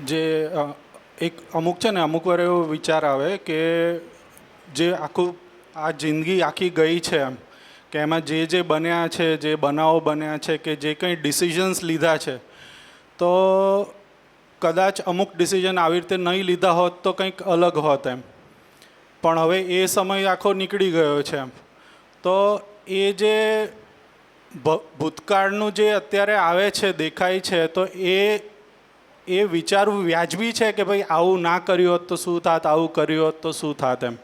જે એક અમુક છે ને અમુક વાર એવો વિચાર આવે કે જે આખું આ જિંદગી આખી ગઈ છે એમ કે એમાં જે બન્યા છે, જે બનાવો બન્યા છે, કે જે કંઈ ડિસિઝન્સ લીધા છે, તો કદાચ અમુક ડિસિઝન આવી રીતે નહીં લીધા હોત તો કંઈક અલગ હોત એમ. પણ હવે એ સમય આખો નીકળી ગયો છે એમ. તો એ જે ભૂતકાળનું જે અત્યારે આવે છે, દેખાય છે, તો એ વિચારવું વ્યાજબી છે કે ભાઈ આવું ના કર્યું હોત તો શું થાત, આવું કર્યું હોત તો શું થાત એમ.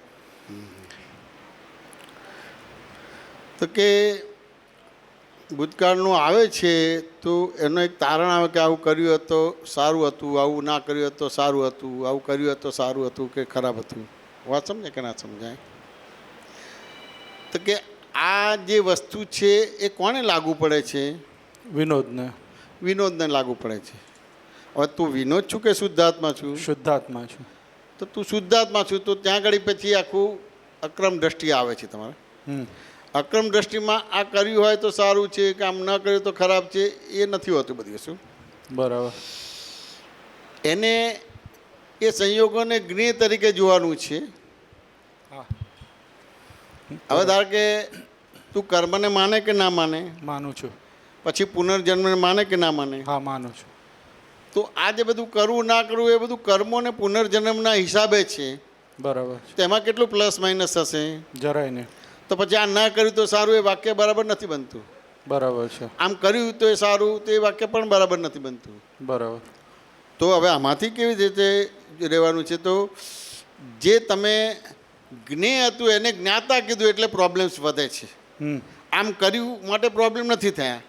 તો કે ભૂતકાળનું આવે છે તો એનું એક તારણ આવે કે આવું કર્યું હોત તો સારું હતું, આવું ના કર્યું હોત તો સારું હતું, આવું કર્યું હોત તો સારું હતું કે ખરાબ હતું. વાત સમજાય કે ના સમજાય? તો કે આ જે વસ્તુ છે એ કોને લાગુ પડે છે? વિનોદને. વિનોદને લાગુ પડે છે. હવે તું વિનોદ છું કે શુદ્ધાત્મા છું? શુદ્ધાત્મા છું. તો તું શુદ્ધાત્મા છું તો ત્યાં આગળ પછી આખું અક્રમ દ્રષ્ટિ આવે છે તમારે. અક્રમ દ્રષ્ટિમાં આ કર્યું હોય તો સારું છે કે આમ ન કર્યું તો ખરાબ છે એ નથી હોતું બધી વસ્તુ. બરાબર. એને એ સંયોગોને જ્ઞેય તરીકે જોવાનું છે. હવે ધાર કે તું કર્મને માને કે ના માને? માનું છું. પછી પુનર્જન્મને માને કે ના માને? હા, માનું છું. તો આ જે બધું કરવું ના કરવું એ બધું કર્મો ને પુનર્જન્મના હિસાબે છે. બરાબર. તેમાં કેટલું પ્લસ માઇનસ થશે? જરાય નહીં. તો પછી આ ના કર્યું તો સારું એ વાક્ય બરાબર નથી બનતું. બરાબર છે. આમ કર્યું તો એ સારું તો એ વાક્ય પણ બરાબર નથી બનતું. બરાબર. તો હવે આમાંથી કેવી રીતે રહેવાનું છે? તો જે તમે જ્ઞેય હતું એને જ્ઞાતા કીધું એટલે પ્રોબ્લેમ્સ વધે છે. આમ કર્યું માટે પ્રોબ્લેમ નથી થયા,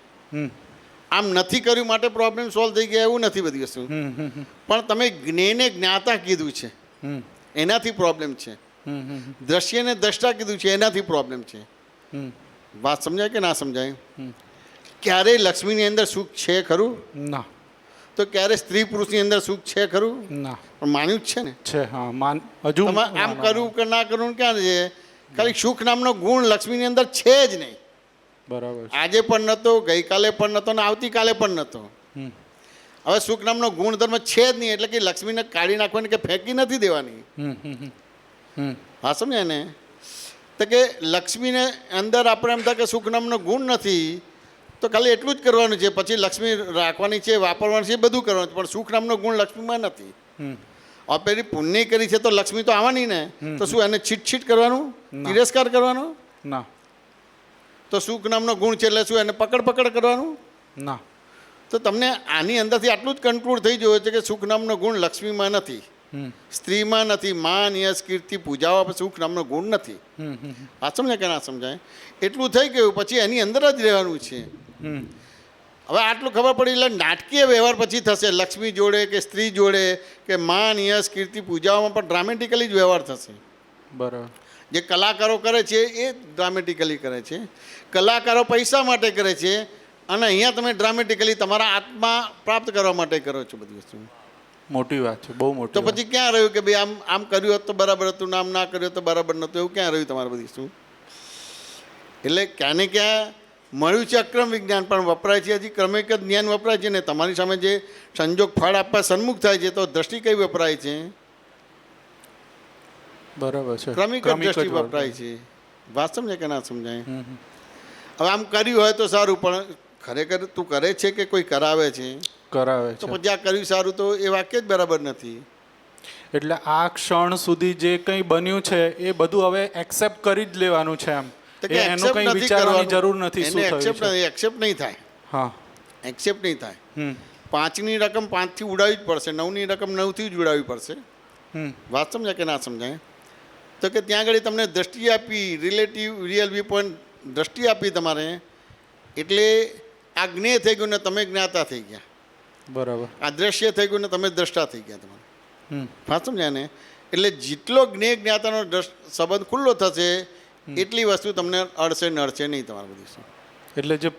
આમ નથી કર્યું માટે પ્રોબ્લેમ સોલ્વ થઈ ગયા એવું નથી બધી વસ્તુ. પણ તમે જ્ઞેયને જ્ઞાતા કીધું છે એનાથી પ્રોબ્લેમ છે. દ્રશ્યને દ્રષ્ટા કીધું છે એનાથી પ્રોબ્લેમ છે. વાત સમજાય કે ના સમજાય? ક્યારેય લક્ષ્મીની અંદર સુખ છે ખરું? ના. તો ક્યારે સ્ત્રી પુરુષની અંદર સુખ છે ખરું? ના. પણ માન્યું જ છે ને. છે. હા, હજુ આમ કરવું કે ના કરવું ક્યાં છે? ખાલી સુખ નામનો ગુણ લક્ષ્મીની અંદર છે જ નહીં. બરાબર. આજે પણ નહોતો, ગઈકાલે પણ નહોતો ને આવતીકાલે પણ નહોતો. હવે સુખ નામનો ગુણધર્મ છે જ નહીં એટલે કે લક્ષ્મીને કાઢી નાખવાની કે ફેંકી નથી દેવાની. હા, સમજાય ને? તો કે લક્ષ્મીને અંદર આપણે એમ થાય કે સુખ નામનો ગુણ નથી તો ખાલી એટલું જ કરવાનું છે. પછી લક્ષ્મી રાખવાની છે, વાપરવાની છે, બધું કરવાનું છે, પણ સુખ નામનો ગુણ લક્ષ્મીમાં નથી. હવે પેલી પુણ્ય કરી છે તો લક્ષ્મી તો આવવાની ને, તો શું એને છીટ કરવાનું, તિરસ્કાર કરવાનો? ના. તો સુખ નામનો ગુણ છે એટલે શું એને પકડ કરવાનું? ના. તો તમને આની અંદરથી આટલું જ કન્ક્લુડ થઈ ગયું છે કે સુખ નામનો ગુણ લક્ષ્મીમાં નથી, સ્ત્રીમાં નથી. માન, યશ, કીર્તિ, પૂજાવા સુખ નામનો ગુણ નથી. આ સમજાય કે ના સમજાય? એટલું થઈ ગયું પછી એની અંદર જ રહેવાનું છે. હવે આટલું ખબર પડી એટલે નાટકીય વ્યવહાર પછી થશે. લક્ષ્મી જોડે કે સ્ત્રી જોડે કે માન, યશ, કીર્તિ, પૂજાઓમાં પણ ડ્રામેટિકલી જ વ્યવહાર થશે. બરાબર. જે કલાકારો કરે છે એ ડ્રામેટિકલી કરે છે. કલાકારો પૈસા માટે કરે છે અને અહીંયા તમે ડ્રામેટિકલી તમારા આત્મા પ્રાપ્ત કરવા માટે કરો છો બધી વસ્તુ. મોટી વાત છે, બહુ મોટી. તો પછી ક્યાં રહ્યું કે ભાઈ આમ કર્યું હોત તો બરાબર હતું, આમ ના કર્યું તો બરાબર નહોતું, એવું ક્યાં રહ્યું તમારે બધી વસ્તુ? એટલે ક્યાં ને ક્યાં મળ્યું છે અક્રમ વિજ્ઞાન પણ વપરાય છે હજી ક્રમિક જ જ્ઞાન વપરાય છે ને તમારી સામે જે સંજોગ ફળ આપવા સન્મુખ થાય છે તો દ્રષ્ટિ કઈ વપરાય છે? બરાબર છે. ક્રમિક દ્રષ્ટિ વપરાય છે. વાત સમજાય કે ના સમજાય? હવે આમ કર્યું હોય તો સારું પણ ખરેખર તું કરે છે કે કોઈ કરાવે છે? કરાવે તો છે. પછી આ કર્યું સારું તો એ વાક્ય જ બરાબર નથી. એટલે આ ક્ષણ સુધી જે કંઈ બન્યું છે એ બધું હવે એક્સેપ્ટ કરી જ લેવાનું છે એમ. એનું કંઈ વિચારવાની જરૂર નથી. શું થયું છે એક્સેપ્ટ નહીં થાય. હા, એક્સેપ્ટ નહીં થાય. 5ની રકમ 5થી ઉડાવવી જ પડશે, 9ની રકમ 9થી જ ઉડાવવી પડશે. વાત સમજાય કે ના સમજાય? તો કે ત્યાં આગળ તમને દ્રષ્ટિ આપી, રિયલ વ્યૂ પોઈન્ટ દ્રષ્ટિ આપી તમારે એટલે આ જ્ઞેય થઈ ગયું ને તમે જ્ઞાતા થઈ ગયા. બરાબર. આ દ્રશ્ય થઈ ગયું ને તમે દ્રષ્ટા થઈ ગયા તમારે. વાત સમજાય ને? એટલે જેટલો જ્ઞેય જ્ઞાતાનો સંબંધ ખુલ્લો થશે એટલી વસ્તુ તમને અડશે નડશે નહીં તમારે બધી. એટલે જે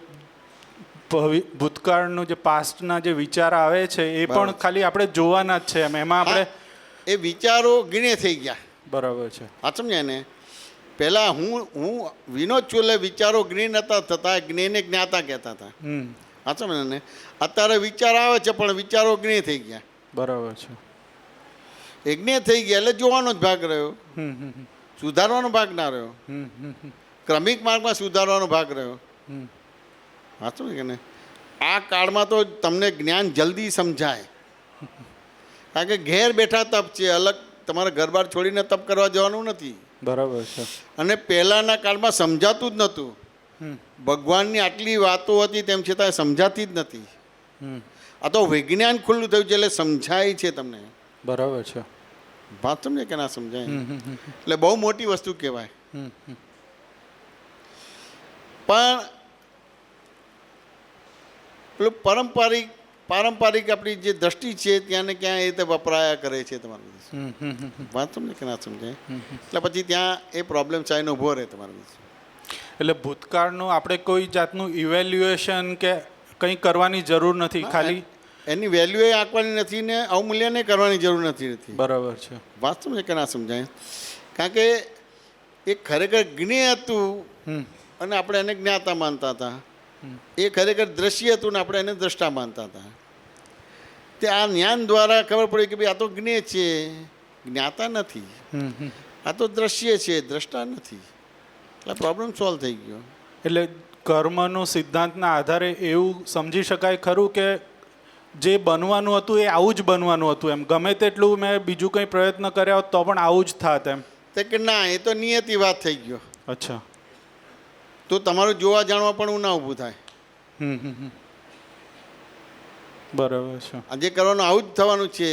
ભૂતકાળનું જે પાસ્ટના જે વિચાર આવે છે એ પણ ખાલી આપણે જોવાના જ છે. એમાં આપણે એ વિચારો જ્ઞેય થઈ ગયા. બરાબર છે. હા, સમજાય ને? પહેલાં હું વિનોદ છું એટલે વિચારો જ્ઞેય નહોતા થતા, જ્ઞેયને જ્ઞાતા કહેતા હતા. હા, સમજાય ને? અત્યારે વિચાર આવે છે પણ વિચારો જ્ઞેય થઈ ગયા. બરાબર છે. યજ્ઞ થઈ ગયા એટલે જોવાનો જ ભાગ રહ્યો, હમ હમ હમ. સુધારવાનો ભાગ ના રહ્યો. હમ હમ હમ. ક્રમિક માર્ગમાં સુધારવાનો ભાગ રહ્યો. હમ. સાચું ને કે નહીં? આ કાળમાં તો તમને જ્ઞાન જલ્દી સમજાય, કારણ કે ઘેર બેઠા તપ છે, અલગ તમારે ઘર બાર છોડીને તપ કરવા જવાનું નથી. બરાબર છે. અને પહેલાંના કાળમાં સમજાતું જ નહોતું. હમ ભગવાનની આટલી વાતો હતી તેમ છતાં સમજાતી જ નથી. હમ. આ તો વિજ્ઞાન ખુલ્લું થયું છે એટલે સમજાય છે તમને. બરાબર છે. વાત સમજે કે ના સમજાય? હમ હમ હમ. એટલે બહુ મોટી વસ્તુ કહેવાય. હમ હમ. પણ પેલું પારંપરિક આપણી જે દ્રષ્ટિ છે ત્યાં ને ક્યાં એ રીતે વપરાયા કરે છે તમારું. હમ હમ હમ હમ. વાત સમજે કે ના સમજાય? એટલે પછી ત્યાં એ પ્રોબ્લેમ સાઈન ઊભો રહે તમારું. એટલે ભૂતકાળનું આપણે કોઈ જાતનું ઇવેલ્યુએશન કે કંઈ કરવાની જરૂર નથી, ખાલી એની વેલ્યુ એ આંકવાની નથી ને અવમૂલ્યને કરવાની જરૂર નથી. બરાબર છે. વાત સમજે કે ના સમજાય? કારણ કે એ ખરેખર જ્ઞેય હતું હમ અને આપણે એને જ્ઞાતા માનતા હતા. એ ખરેખર દ્રશ્ય હતું ને આપણે એને દ્રષ્ટા માનતા હતા. તે આ જ્ઞાન દ્વારા ખબર પડી કે ભાઈ આ તો જ્ઞેય છે, જ્ઞાતા નથી. હમ હમ. આ તો દ્રશ્ય છે, દ્રષ્ટા નથી. એટલે પ્રોબ્લેમ સોલ્વ થઈ ગયો. એટલે કર્મનો સિદ્ધાંતના આધારે એવું સમજી શકાય ખરું કે જે બનવાનું હતું એ આવું જ બનવાનું હતું, એમ ગમે તેટલું મેં બીજું કંઈ પ્રયત્ન કર્યા હોત તો પણ આવું જ થાત એમ? તે કે ના, એ તો નિયતિ વાત થઈ ગયો. અચ્છા. તો તમારું જોવા જાણવા પણ હું ના ઊભું થાય. હમ હમ હમ. બરાબર છે. આ જે કરવાનું આવું જ થવાનું છે.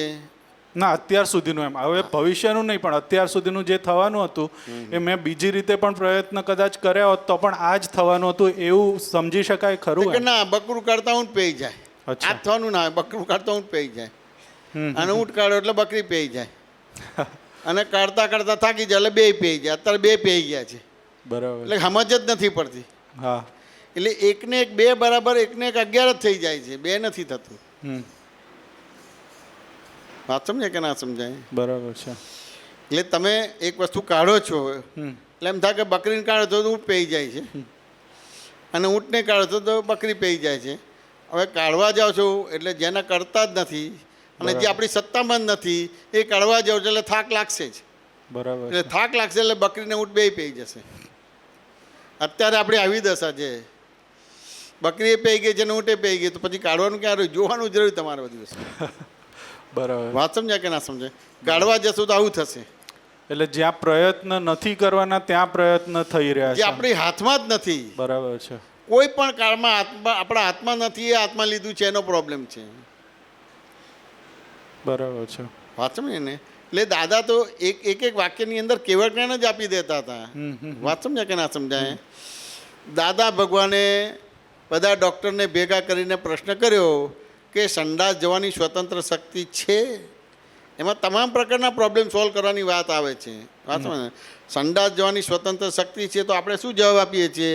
ના, અત્યાર સુધીનું એમ, હવે ભવિષ્યનું નહીં પણ અત્યાર સુધીનું જે થવાનું હતું એ મેં બીજી રીતે પણ પ્રયત્ન કદાચ કર્યા હોત તો પણ આ જ થવાનું હતું એવું સમજી શકાય ખરું કે એમ? ના, બકરું કાઢતા ઊંટ પેઈ જાય. અચ્છા. આ થવાનું ના, બકરું કાઢતા ઊંટ પેઈ જાય. હમ અને ઊંટ કાઢો એટલે બકરી પેઈ જાય. અને કાઢતા કાઢતા થાકી જાય એટલે બે પેઈ જાય. અત્યારે બે પેઈ ગયા છે. બરાબર. એટલે સમજ જ નથી પડતી. હા. એટલે એકને એક બે બરાબર એકને એક 11 જ થઈ જાય છે, બે નથી થતું. હમ. વાત સમજે કે ના સમજાય? બરાબર છે. એટલે તમે એક વસ્તુ કાઢો છો હમ. એટલે એમ થાય કે બકરીને કાઢો તો ઊંટ પેઈ જાય છે, અને ઊંટને કાઢો તો બકરી પેઈ જાય છે. હવે કાઢવા જાઓ છો એટલે જેના કરતા જ નથી અને જે આપણી સત્તામાં જ નથી એ કાઢવા જાઓ છો એટલે થાક લાગશે જ. બરાબર. એટલે થાક લાગશે એટલે બકરીને ઊંટ બેય પેઈ જશે. અત્યારે આપણી આવી દશા છે, બકરી એ પેઈ ગઈ છે ને ઊંટે પેઈ ગઈ, તો પછી કાઢવાનું ક્યાં રહ્યું? જોવાનું જરૂર તમારે બધી વસ્તુ. બરાબર. વાત સમજ્યા કે ના સમજાય? કાઢવા જશો તો આવું થશે. એટલે જ્યાં પ્રયત્ન નથી કરવાના ત્યાં પ્રયત્ન થઈ રહ્યા જે છે. આપણી હાથમાં જ નથી. બરાબર છે. કોઈ પણ કાળમાં આપણા હાથમાં નથી, એ હાથમાં લીધું છે એનો પ્રોબ્લેમ છે. બરાબર છે. વાત સમજે ને? એટલે દાદા તો એક વાક્યની અંદર કેવળ જ્ઞાન જ આપી દેતા હતા. વાત સમજ્યા કે ના સમજાય? દાદા ભગવાને બધા ડૉક્ટરને ભેગા કરીને પ્રશ્ન કર્યો કે સંડાસ જવાની સ્વતંત્ર શક્તિ છે? એમાં તમામ પ્રકારના પ્રોબ્લેમ સોલ્વ કરવાની વાત આવે છે. વાત સમજ ને? સંડાસ જવાની સ્વતંત્ર શક્તિ છે તો આપણે શું જવાબ આપીએ છીએ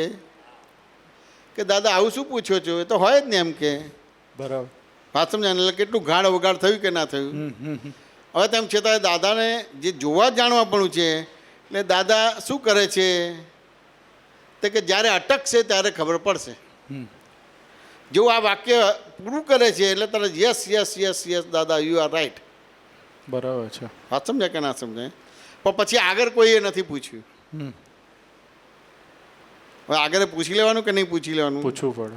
કે દાદા આવું શું પૂછો છો, એ તો હોય જ ને એમ કે. બરાબર. વાત સમજાય? એટલે કેટલું ગાઢ વગાડ થયું કે ના થયું? હવે તેમ છતાં દાદાને જે જોવા જાણવા પણ છે એટલે દાદા શું કરે છે તે કે જ્યારે અટકશે ત્યારે ખબર પડશે. જો આ વાક્ય પૂરું કરે છે એટલે તરત યસ યસ યસ યસ દાદા યુ આર રાઈટ. બરાબર છે. વાત સમજાય કે ના સમજાય? પણ પછી આગળ કોઈએ નથી પૂછ્યું. હવે આગળ પૂછી લેવાનું કે નહીં પૂછી લેવાનું? પૂછવું પડે.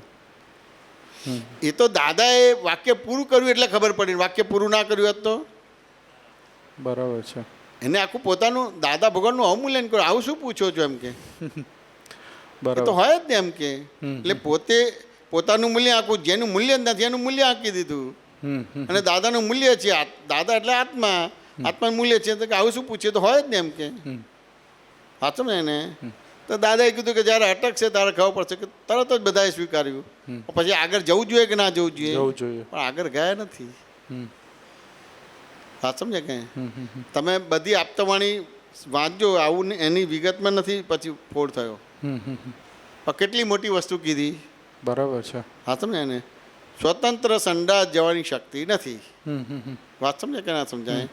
એ તો દાદાએ વાક્ય પૂરું કર્યું એટલે ખબર પડી. વાક્ય પૂરું ના કર્યું હોત તો? બરાબર છે. એને આખું પોતાનું દાદા ભગવાનનું અવમૂલ્યન કર્યું. આવું શું પૂછો છો એમ કે? એ તો હોય જ ને એમ કે. એટલે પોતાનું મૂલ્ય આખું, જેનું મૂલ્ય જ નથી એનું મૂલ્ય આંકી દીધું. અને દાદાનું મૂલ્ય છે, દાદા એટલે આત્મા, આત્માનું મૂલ્ય છે, તો કે આવું શું પૂછે? તો હોય જ ને એમ કે. સાચું ને? એને તો દાદાએ કીધું કે જ્યારે અટકશે ત્યારે ખબર પડશે, કે તરત જ બધાએ સ્વીકાર્યું. પછી આગળ જવું જોઈએ કે ના જવું જોઈએ? પણ આગળ ગયા નથી. વાત સમજે કે? તમે બધી આપતાવાણી વાંચજો, આવું એની વિગતમાં નથી પછી ફોડ થયો. પણ કેટલી મોટી વસ્તુ કીધી. બરાબર છે. હા સમજે ને? સ્વતંત્ર સંડાસ જવાની શક્તિ નથી. વાત સમજે કે ના સમજાય?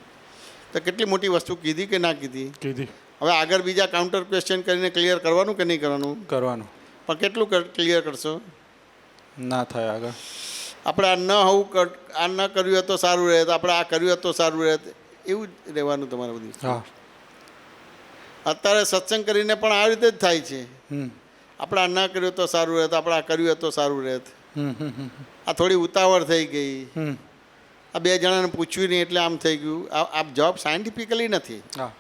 તો કેટલી મોટી વસ્તુ કીધી કે ના કીધી? કીધી. હવે આગળ બીજા કાઉન્ટર ક્વેશ્ચન કરીને ક્લિયર કરવાનું કે નહીં કરવાનું? કરવાનું. પણ કેટલું ક્લિયર કરશો? ના થાય આગળ. આપણે આ ન હોવું આ ન કર્યું હોત તો સારું રહે, આપણે આ કર્યું હોત તો સારું રહે, એવું જ રહેવાનું તમારે બધું. હા. અત્યારે સત્સંગ કરીને પણ આ રીતે જ થાય છે. હમ. આપણે આ ન કર્યું તો સારું રહે, આપણે આ કર્યું હોત તો સારું રહે. હમ હમ હમ આ થોડી ઉતાવળ થઈ ગઈ, હમ. આ બે જણાને પૂછ્યું નહીં એટલે આમ થઈ ગયું. આ જવાબ સાયન્ટિફિકલી નથી. હા,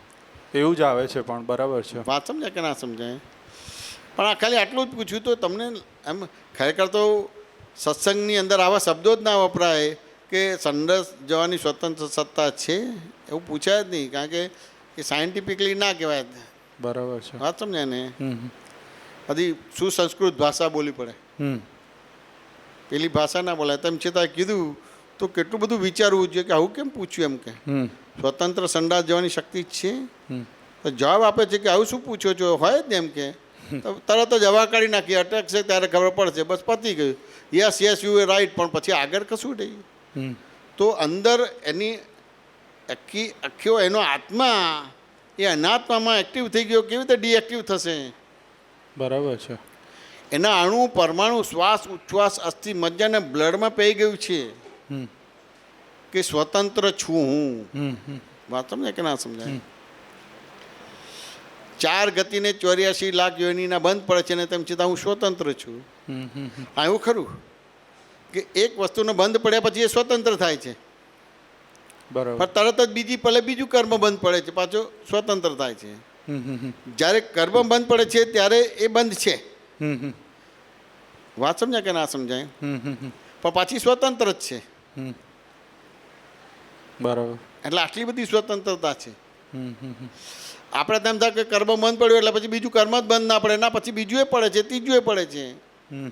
એવું જ આવે છે પણ બરાબર છે. વાત સમજાય કે ના સમજાય? પણ આ ખાલી આટલું જ પૂછ્યું તો તમને એમ ખરેખર તો સત્સંગની અંદર આવા શબ્દો જ ના વપરાય કે સંન્યાસ જવાની સ્વતંત્ર સત્તા છે, એવું પૂછાય જ નહીં. કારણ કે એ સાયન્ટિફિકલી ના કહેવાય. બરાબર છે. વાત સમજાય ને? હમ બધી સુસંસ્કૃત ભાષા બોલી પડે, હમ પેલી ભાષા ના બોલાય. તેમ છતાં કીધું તો કેટલું બધું વિચારવું જોઈએ કે આવું કેમ પૂછ્યું. એમ કે હમ સ્વતંત્ર સંન્યાસ જવાની શક્તિ છે. હમ તો જવાબ આપે છે કે આવું શું પૂછો છો, હોય જ ને. એમ કે તો તરત જ હવા કાઢી નાખી, અટક છે ત્યારે ખબર પડશે, બસ પતી ગયું. Yes yes you A right, પણ પછી આગળ કશું નહીં. હમ તો અંદર એની આખો એનો આત્મા એ અનાત્મામાં એક્ટિવ થઈ ગયો, કેવી રીતે ડીએક્ટિવ થશે? બરાબર છે. એના અણુ પરમાણુ શ્વાસ ઉચ્છ્વાસ અસ્થિ મજ્જા ને બ્લડમાં પઈ ગયું છે હમ કે સ્વતંત્ર છું હું. હમ હમ વાત સમજાય કે ના સમજાય? 4 ગતિને 84 લાખ યોનિના બંધ પડે છે ને તેમ છતાં હું સ્વતંત્ર છું. હમ હમ હમ આ એવું ખરું કે એક વસ્તુનો બંધ પડ્યા પછી એ સ્વતંત્ર થાય છે, બરાબર. પણ તરત જ બીજી પલે બીજું કર્મ બંધ પડે છે, પાછો સ્વતંત્ર થાય છે. હમ હમ હમ જ્યારે કર્મ બંધ પડે છે ત્યારે એ બંધ છે. હમ હમ વાત સમજાય કે ના સમજાય? હમ હમ હમ પણ પાછી સ્વતંત્ર જ છે. હમ બરાબર. એટલે આટલી બધી સ્વતંત્રતા છે. હમ હમ હમ આપણે તેમ થાય કે કર્મ બંધ પડ્યું એટલે પછી બીજું કર્મ જ બંધ ના પડે, ના પછી બીજું એ પડે છે, ત્રીજું એ પડે છે. હમ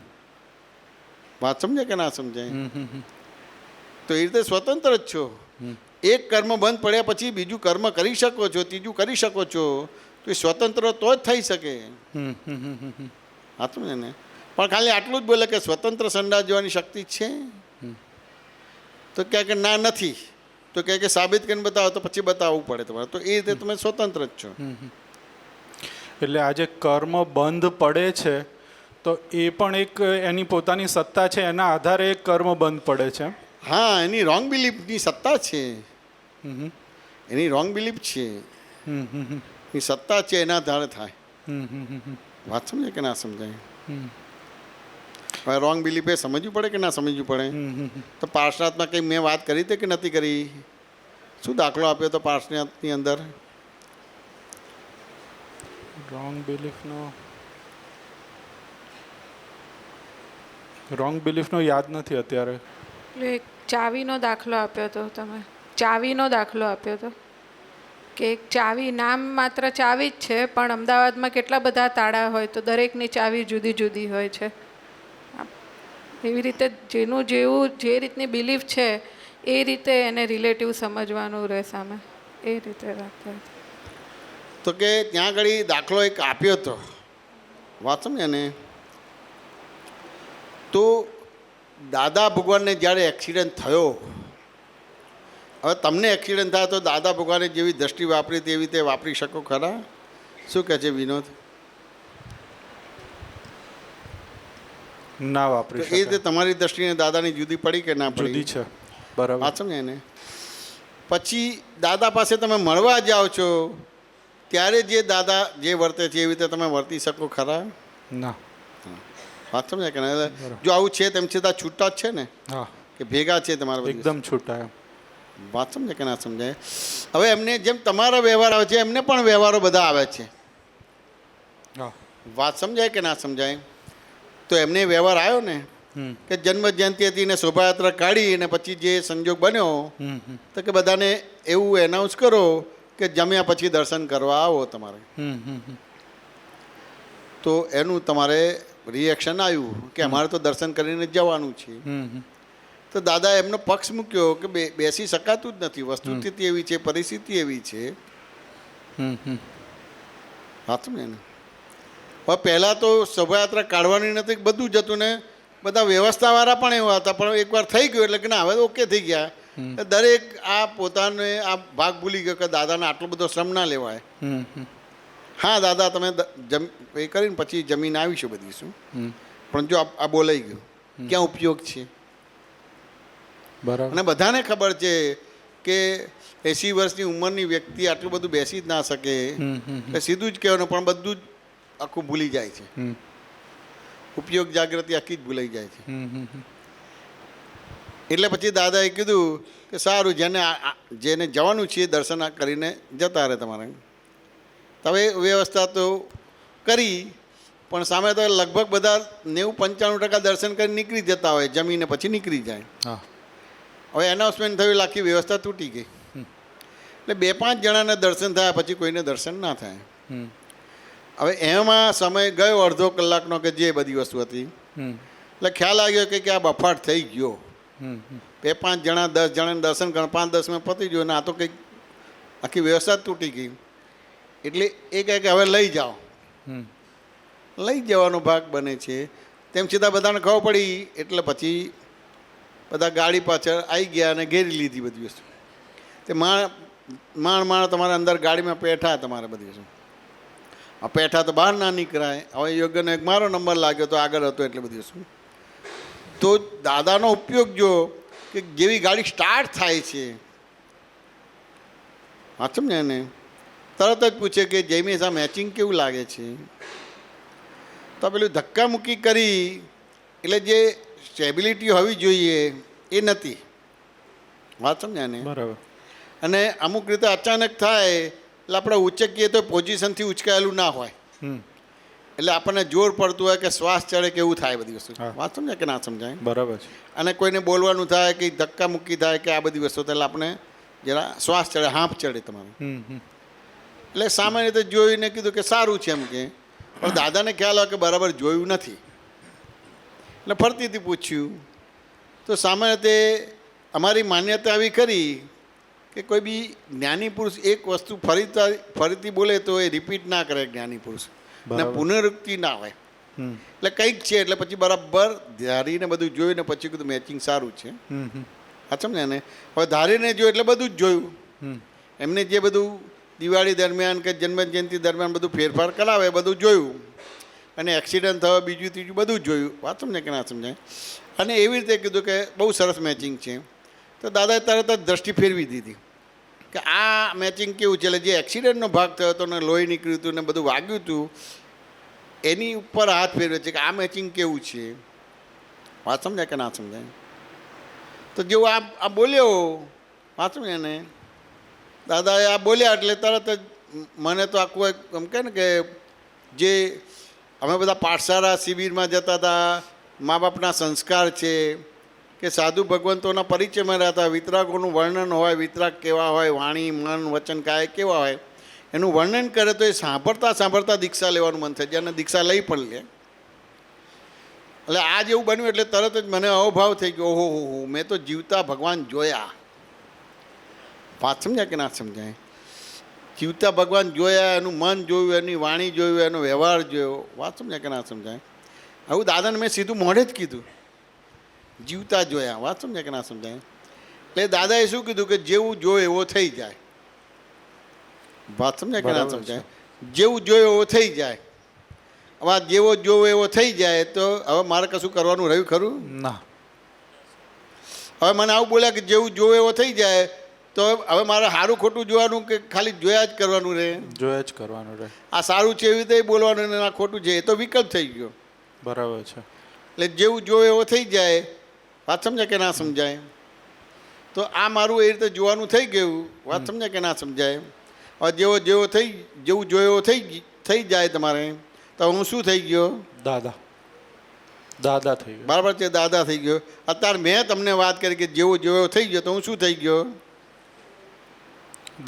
વાત સમજાય કે ના સમજાય? હમ હમ હમ તો એ રીતે સ્વતંત્ર જ છો. એક કર્મ બંધ પડ્યા પછી બીજું કર્મ કરી શકો છો, ત્રીજું કરી શકો છો, તો એ સ્વતંત્ર તો જ થઈ શકે. હમ હમ હમ હમ હા સમજે ને? પણ ખાલી આટલું જ બોલે કે સ્વતંત્ર સંન્યાસ જવાની શક્તિ છે, તો ક્યાં કે ના નથી, તો કે સાબિત કરીને બતાવો, તો પછી બતાવવું પડે તમારે. તો એ રીતે તમે સ્વતંત્ર જ છો. એટલે આ જે કર્મ બંધ પડે છે તો એ પણ એક એની પોતાની સત્તા છે, એના આધારે એક કર્મ બંધ પડે છે. હા, એની રોંગ બિલીફની સત્તા છે, હમ હમ એની રોંગ બિલીફ છે, હમ હમ હમ એની સત્તા છે, એના આધારે થાય. હમ હમ હમ વાત સમજાય કે ના સમજાય? હમ હવે રોંગ બિલીફ એ સમજવું પડે કે ના સમજવું પડે? તો પાર્શનાથમાં કંઈ મેં વાત કરી હતી કે નથી કરી? શું દાખલો આપ્યો તો પાર્શનાથની અંદર? રોંગ બિલીફનો યાદ નથી અત્યારે. એટલે એક ચાવીનો દાખલો આપ્યો હતો તમે, ચાવીનો દાખલો આપ્યો હતો કે એક ચાવી નામ માત્ર ચાવી જ છે, પણ અમદાવાદમાં કેટલા બધા તાળા હોય તો દરેકની ચાવી જુદી જુદી હોય છે. એવી રીતે જેનું જેવું જે રીતની બિલીફ છે એ રીતે એને રિલેટિવ સમજવાનું રહે સામે, એ રીતે રાખતા. તો કે ત્યાં આગળ દાખલો એક આપ્યો હતો, વાત સમજે ને? તો દાદા ભગવાનને જ્યારે એક્સિડન્ટ થયો, હવે તમને એક્સિડન્ટ થાય તો દાદા ભગવાને જેવી દ્રષ્ટિ વાપરી તેવી રીતે વાપરી શકો ખરા? શું કહે છે વિનોદ? ના વાપરી તો એ રીતે તમારી દ્રષ્ટિને દાદાની જુદી પડી કે ના પડી? જુદી છે. બરાબર. વાત સમજે ને? પછી દાદા પાસે તમે મળવા જાઓ છો ત્યારે જે દાદા જે વર્તે છે એવી રીતે તમે વર્તી શકો ખરા? ના. વાત સમજાય કે ના? જો આવું છે તેમ છતાં છૂટા જ છે ને, હા, કે ભેગા છે તમારા બધા? એકદમ છૂટા. વાત સમજાય કે ના સમજાય? હવે એમને જેમ તમારા વ્યવહાર આવે છે એમને પણ વ્યવહારો બધા આવે છે. હા. વાત સમજાય કે ના સમજાય? તો એમને વ્યવહાર આવ્યો ને કે જન્મ જયંતિ હતી ને શોભાયાત્રા કાઢી અને પછી જે સંજોગ બન્યો તો કે બધાને એવું એનાઉન્સ કરો કે જમ્યા પછી દર્શન કરવા આવો તમારે. તો એનું તમારે રિએક્શન આવ્યું કે અમારે તો દર્શન કરીને જવાનું છે. તો દાદા એમનો પક્ષ મૂક્યો કે બેસી શકાતું જ નથી, વસ્તુસ્થિતિ એવી છે, પરિસ્થિતિ એવી છે. હા સમજે ને? હવે પહેલાં તો શોભાયાત્રા કાઢવાની નથી, બધું જ હતું ને બધા વ્યવસ્થાવાળા પણ એવા હતા, પણ એકવાર થઈ ગયું એટલે કે ના હવે ઓકે થઈ ગયા. દરેક આ પોતાને આ ભાગ ભૂલી ગયો કે દાદાને આટલો બધો શ્રમ ના લેવાય. હા દાદા તમે એ કરીને પછી જમીન આવીશું બધી શું, પણ જો આ બોલાઈ ગયું ક્યાં ઉપયોગ છે? બરાબર. અને બધાને ખબર છે કે 80 વર્ષની ઉંમરની વ્યક્તિ આટલું બધું બેસી જ ના શકે. એટલે સીધું જ કહેવાનું, પણ બધું જ આખું ભૂલી જાય છે. ઉપયોગ જાગૃતિ આખી જ ભૂલાઈ જાય છે. એટલે પછી દાદાએ કીધું કે સારું, જેને જવાનું છે એ દર્શન કરીને જતા રહે તમારે. હવે વ્યવસ્થા તો કરી, પણ સામે તો લગભગ બધા 90-95% દર્શન કરી નીકળી જતા હોય, જમીને પછી નીકળી જાય. હવે એનાઉન્સમેન્ટ થયું, આખી વ્યવસ્થા તૂટી ગઈ. એટલે 2-5 જણાને દર્શન થયા, પછી કોઈને દર્શન ના થાય. હવે એમાં સમય ગયો અડધો કલાકનો કે જે બધી વસ્તુ હતી. એટલે ખ્યાલ આવ્યો કે આ બફાટ થઈ ગયો. 2-5 જણા 10 જણાને દર્શન કરવા 5-10 પતી ગયો ને આ તો કંઈક આખી વ્યવસ્થા તૂટી ગઈ. એટલે એ કહે કે હવે લઈ જાઓ. લઈ જવાનો ભાગ બને છે. તેમ છતાં બધાને ખબર પડી, એટલે પછી બધા ગાડી પાછળ આવી ગયા અને ઘેરી લીધી બધી વસ્તુ. તે માણ તમારે અંદર ગાડીમાં પેઠા, તમારે બધી વસ્તુ આ પેઠા તો બહાર ના નીકળાય. હવે યોગ્યનો એક મારો નંબર લાગ્યો તો આગળ હતો, એટલે બધી વસ્તુ. તો દાદાનો ઉપયોગ જો કે જેવી ગાડી સ્ટાર્ટ થાય છે, વાંચમ ને એને તરત જ પૂછે કે જયમેશ આ મેચિંગ કેવું લાગે છે. તો પેલું ધક્કામુક્કી કરી, એટલે જે સ્ટેબિલિટી હોવી જોઈએ એ નથી. વાત સમજ્યા ને? બરાબર. અને અમુક રીતે અચાનક થાય એટલે આપણે ઉચકીએ તો પોઝિશનથી ઉચકાયેલું ના હોય, એટલે આપણને જોર પડતું હોય કે શ્વાસ ચડે કે એવું થાય બધી વસ્તુ. વાત સમજાય કે ના સમજાય? બરાબર છે. અને કોઈને બોલવાનું થાય કે ધક્કામુક્કી થાય કે આ બધી વસ્તુ, એટલે આપણે જરા શ્વાસ ચડે, હાંફ ચડે તમારે. એટલે સામાન્ય રીતે જોઈને કીધું કે સારું છે એમ કે, પણ દાદાને ખ્યાલ આવે કે બરાબર જોયું નથી. એટલે ફરતીથી પૂછ્યું તો સામાન્ય રીતે અમારી માન્યતા આવી ખરી કે કોઈ બી જ્ઞાની પુરુષ એક વસ્તુ ફરીથી બોલે તો એ રિપીટ ના કરે જ્ઞાની પુરુષ, ને પુનરુક્તિ ના હોય. એટલે કંઈક છે, એટલે પછી બરાબર ધારીને બધું જોયું ને પછી કીધું મેચિંગ સારું છે. હા સમજ્યા ને? હવે ધારીને જોયું એટલે બધું જ જોયું. એમને જે બધું દિવાળી દરમિયાન કે જન્મજયંતિ દરમિયાન બધું ફેરફાર કરાવે બધું જોયું, અને એક્સિડન્ટ થયો બીજું ત્રીજું બધું જ જોયું. વાત સમજાય કે ના સમજાય? અને એવી રીતે કીધું કે બહુ સરસ મેચિંગ છે. તો દાદાએ તરત જ દ્રષ્ટિ ફેરવી દીધી કે આ મેચિંગ કેવું છે. એટલે જે એક્સિડન્ટનો ભાગ થયો હતો ને લોહી નીકળ્યું હતું ને બધું વાગ્યું હતું, એની ઉપર હાથ ફેરવે છે કે આ મેચિંગ કેવું છે. વાત સમજાય કે ના સમજાય? તો જેવું આ બોલ્યો, વાત સમજાય ને? દાદાએ આ બોલ્યા એટલે તરત જ મને તો આખું એક એમ કહે ને કે જે અમે બધા પાઠશાળા શિબિરમાં જતા હતા, મા બાપના સંસ્કાર છે કે સાધુ ભગવંતોના પરિચયમાં રહેતા, વિતરાગોનું વર્ણન હોય, વિતરાગ કેવા હોય, વાણી મન વચન કાય કેવા હોય, એનું વર્ણન કરે તો એ સાંભળતા સાંભળતા દીક્ષા લેવાનું મન થાય, જેને દીક્ષા લઈ પણ લે. એટલે આ જેવું બન્યું એટલે તરત જ મને અહોભાવ થઈ ગયો, ઓહો મેં તો જીવતા ભગવાન જોયા. વાત સમજાય કે ના સમજાય? જીવતા ભગવાન જોયા, એનું મન જોયું, એની વાણી જોયું, એનો વ્યવહાર જોયો. વાત સમજાય કે ના સમજાય? આવું દાદાને મેં સીધું મોઢે જ કીધું, જીવતા જોયા. વાત સમજાય કે ના સમજાય? એટલે દાદાએ શું કીધું કે જેવું જોયો એવો થઈ જાય. વાત સમજાય કે ના સમજાય? જેવું જોયો એવો થઈ જાય. હવે જેવો જોવો એવો થઈ જાય તો હવે મારે કશું કરવાનું રહ્યું ખરું? ના. હવે મને આવું બોલ્યા કે જેવું જોવો એવો થઈ જાય, તો હવે મારે સારું ખોટું જોવાનું કે ખાલી જોયા જ કરવાનું રહે? જોયા જ કરવાનું રહે. આ સારું છે એવી રીતે બોલવાનું ને આ ખોટું છે એ તો વિકલ્પ થઈ ગયો. બરાબર છે. એટલે જેવું જોવે એવો થઈ જાય. વાત સમજાય કે ના સમજાય? તો આ મારું એ રીતે જોવાનું થઈ ગયું. વાત સમજાય કે ના સમજાય? હવે જેવું જોયો એવો થઈ જાય તમારે, તો હું શું થઈ ગયો? દાદા થઈ ગયો. બરાબર છે, દાદા થઈ ગયો. અત્યારે મેં તમને વાત કરી કે જેવો જોયો થઈ ગયો, તો હું શું થઈ ગયો?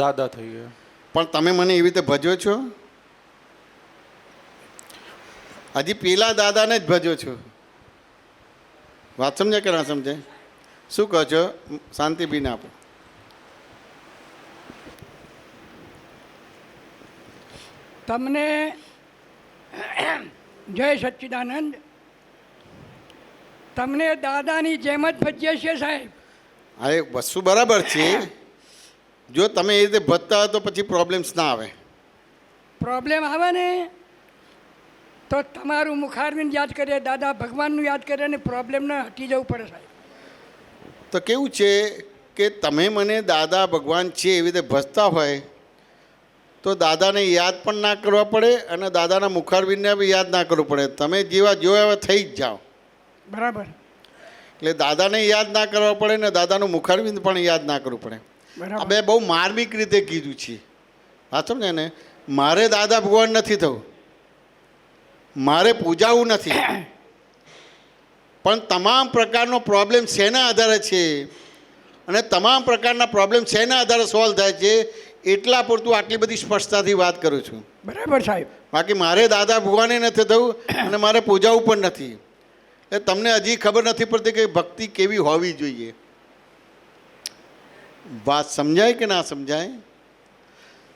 દાદા થઈ ગયો. પણ તમે મને એવી રીતે ભજો છો? હજી પેલા દાદાને જ ભજો છો. વાત સમજાય કે ના સમજાય? શું કહો છો? શાંતિબીન આપો. તમને જય સચ્ચિદાનંદ. તમને દાદાની જેમ જ ભજીએ છીએ સાહેબ. હા, એ વસ્તુ બરાબર છે. જો તમે એ રીતે ભજતા હોય તો પછી પ્રોબ્લેમ્સ ના આવે. પ્રોબ્લેમ આવે ને તો તમારું મુખારવિંદ યાદ કરીએ, દાદા ભગવાનનું યાદ કરીએ, અને પ્રોબ્લેમને હટી જવું પડે સાહેબ. તો કેવું છે કે તમે મને દાદા ભગવાન છે એવી રીતે ભજતા હોય તો દાદાને યાદ પણ ના કરવા પડે અને દાદાના મુખારબિંદને બી યાદ ના કરવું પડે. તમે જેવા જોયા એવા થઈ જ જાઓ. બરાબર એટલે દાદાને યાદ ના કરવા પડે ને દાદાનું મુખારબિંદ પણ યાદ ના કરવું પડે. આ બરાબર બે બહુ માર્મિક રીતે કીધું છે. હા સમજે ને. મારે દાદા ભગવાન નથી થવું, મારે પૂજાવું નથી, પણ તમામ પ્રકારનો પ્રોબ્લેમ શેના આધારે છે અને તમામ પ્રકારના પ્રોબ્લેમ શેના આધારે સોલ્વ થાય છે એટલા પૂરતું આટલી બધી સ્પષ્ટતાથી વાત કરું છું. બરાબર સાહેબ. બાકી મારે દાદા ભગવાને નથી થવું અને મારે પૂજાવું પણ નથી. એટલે તમને હજી ખબર નથી પડતી કે ભક્તિ કેવી હોવી જોઈએ. વાત સમજાય કે ના સમજાય?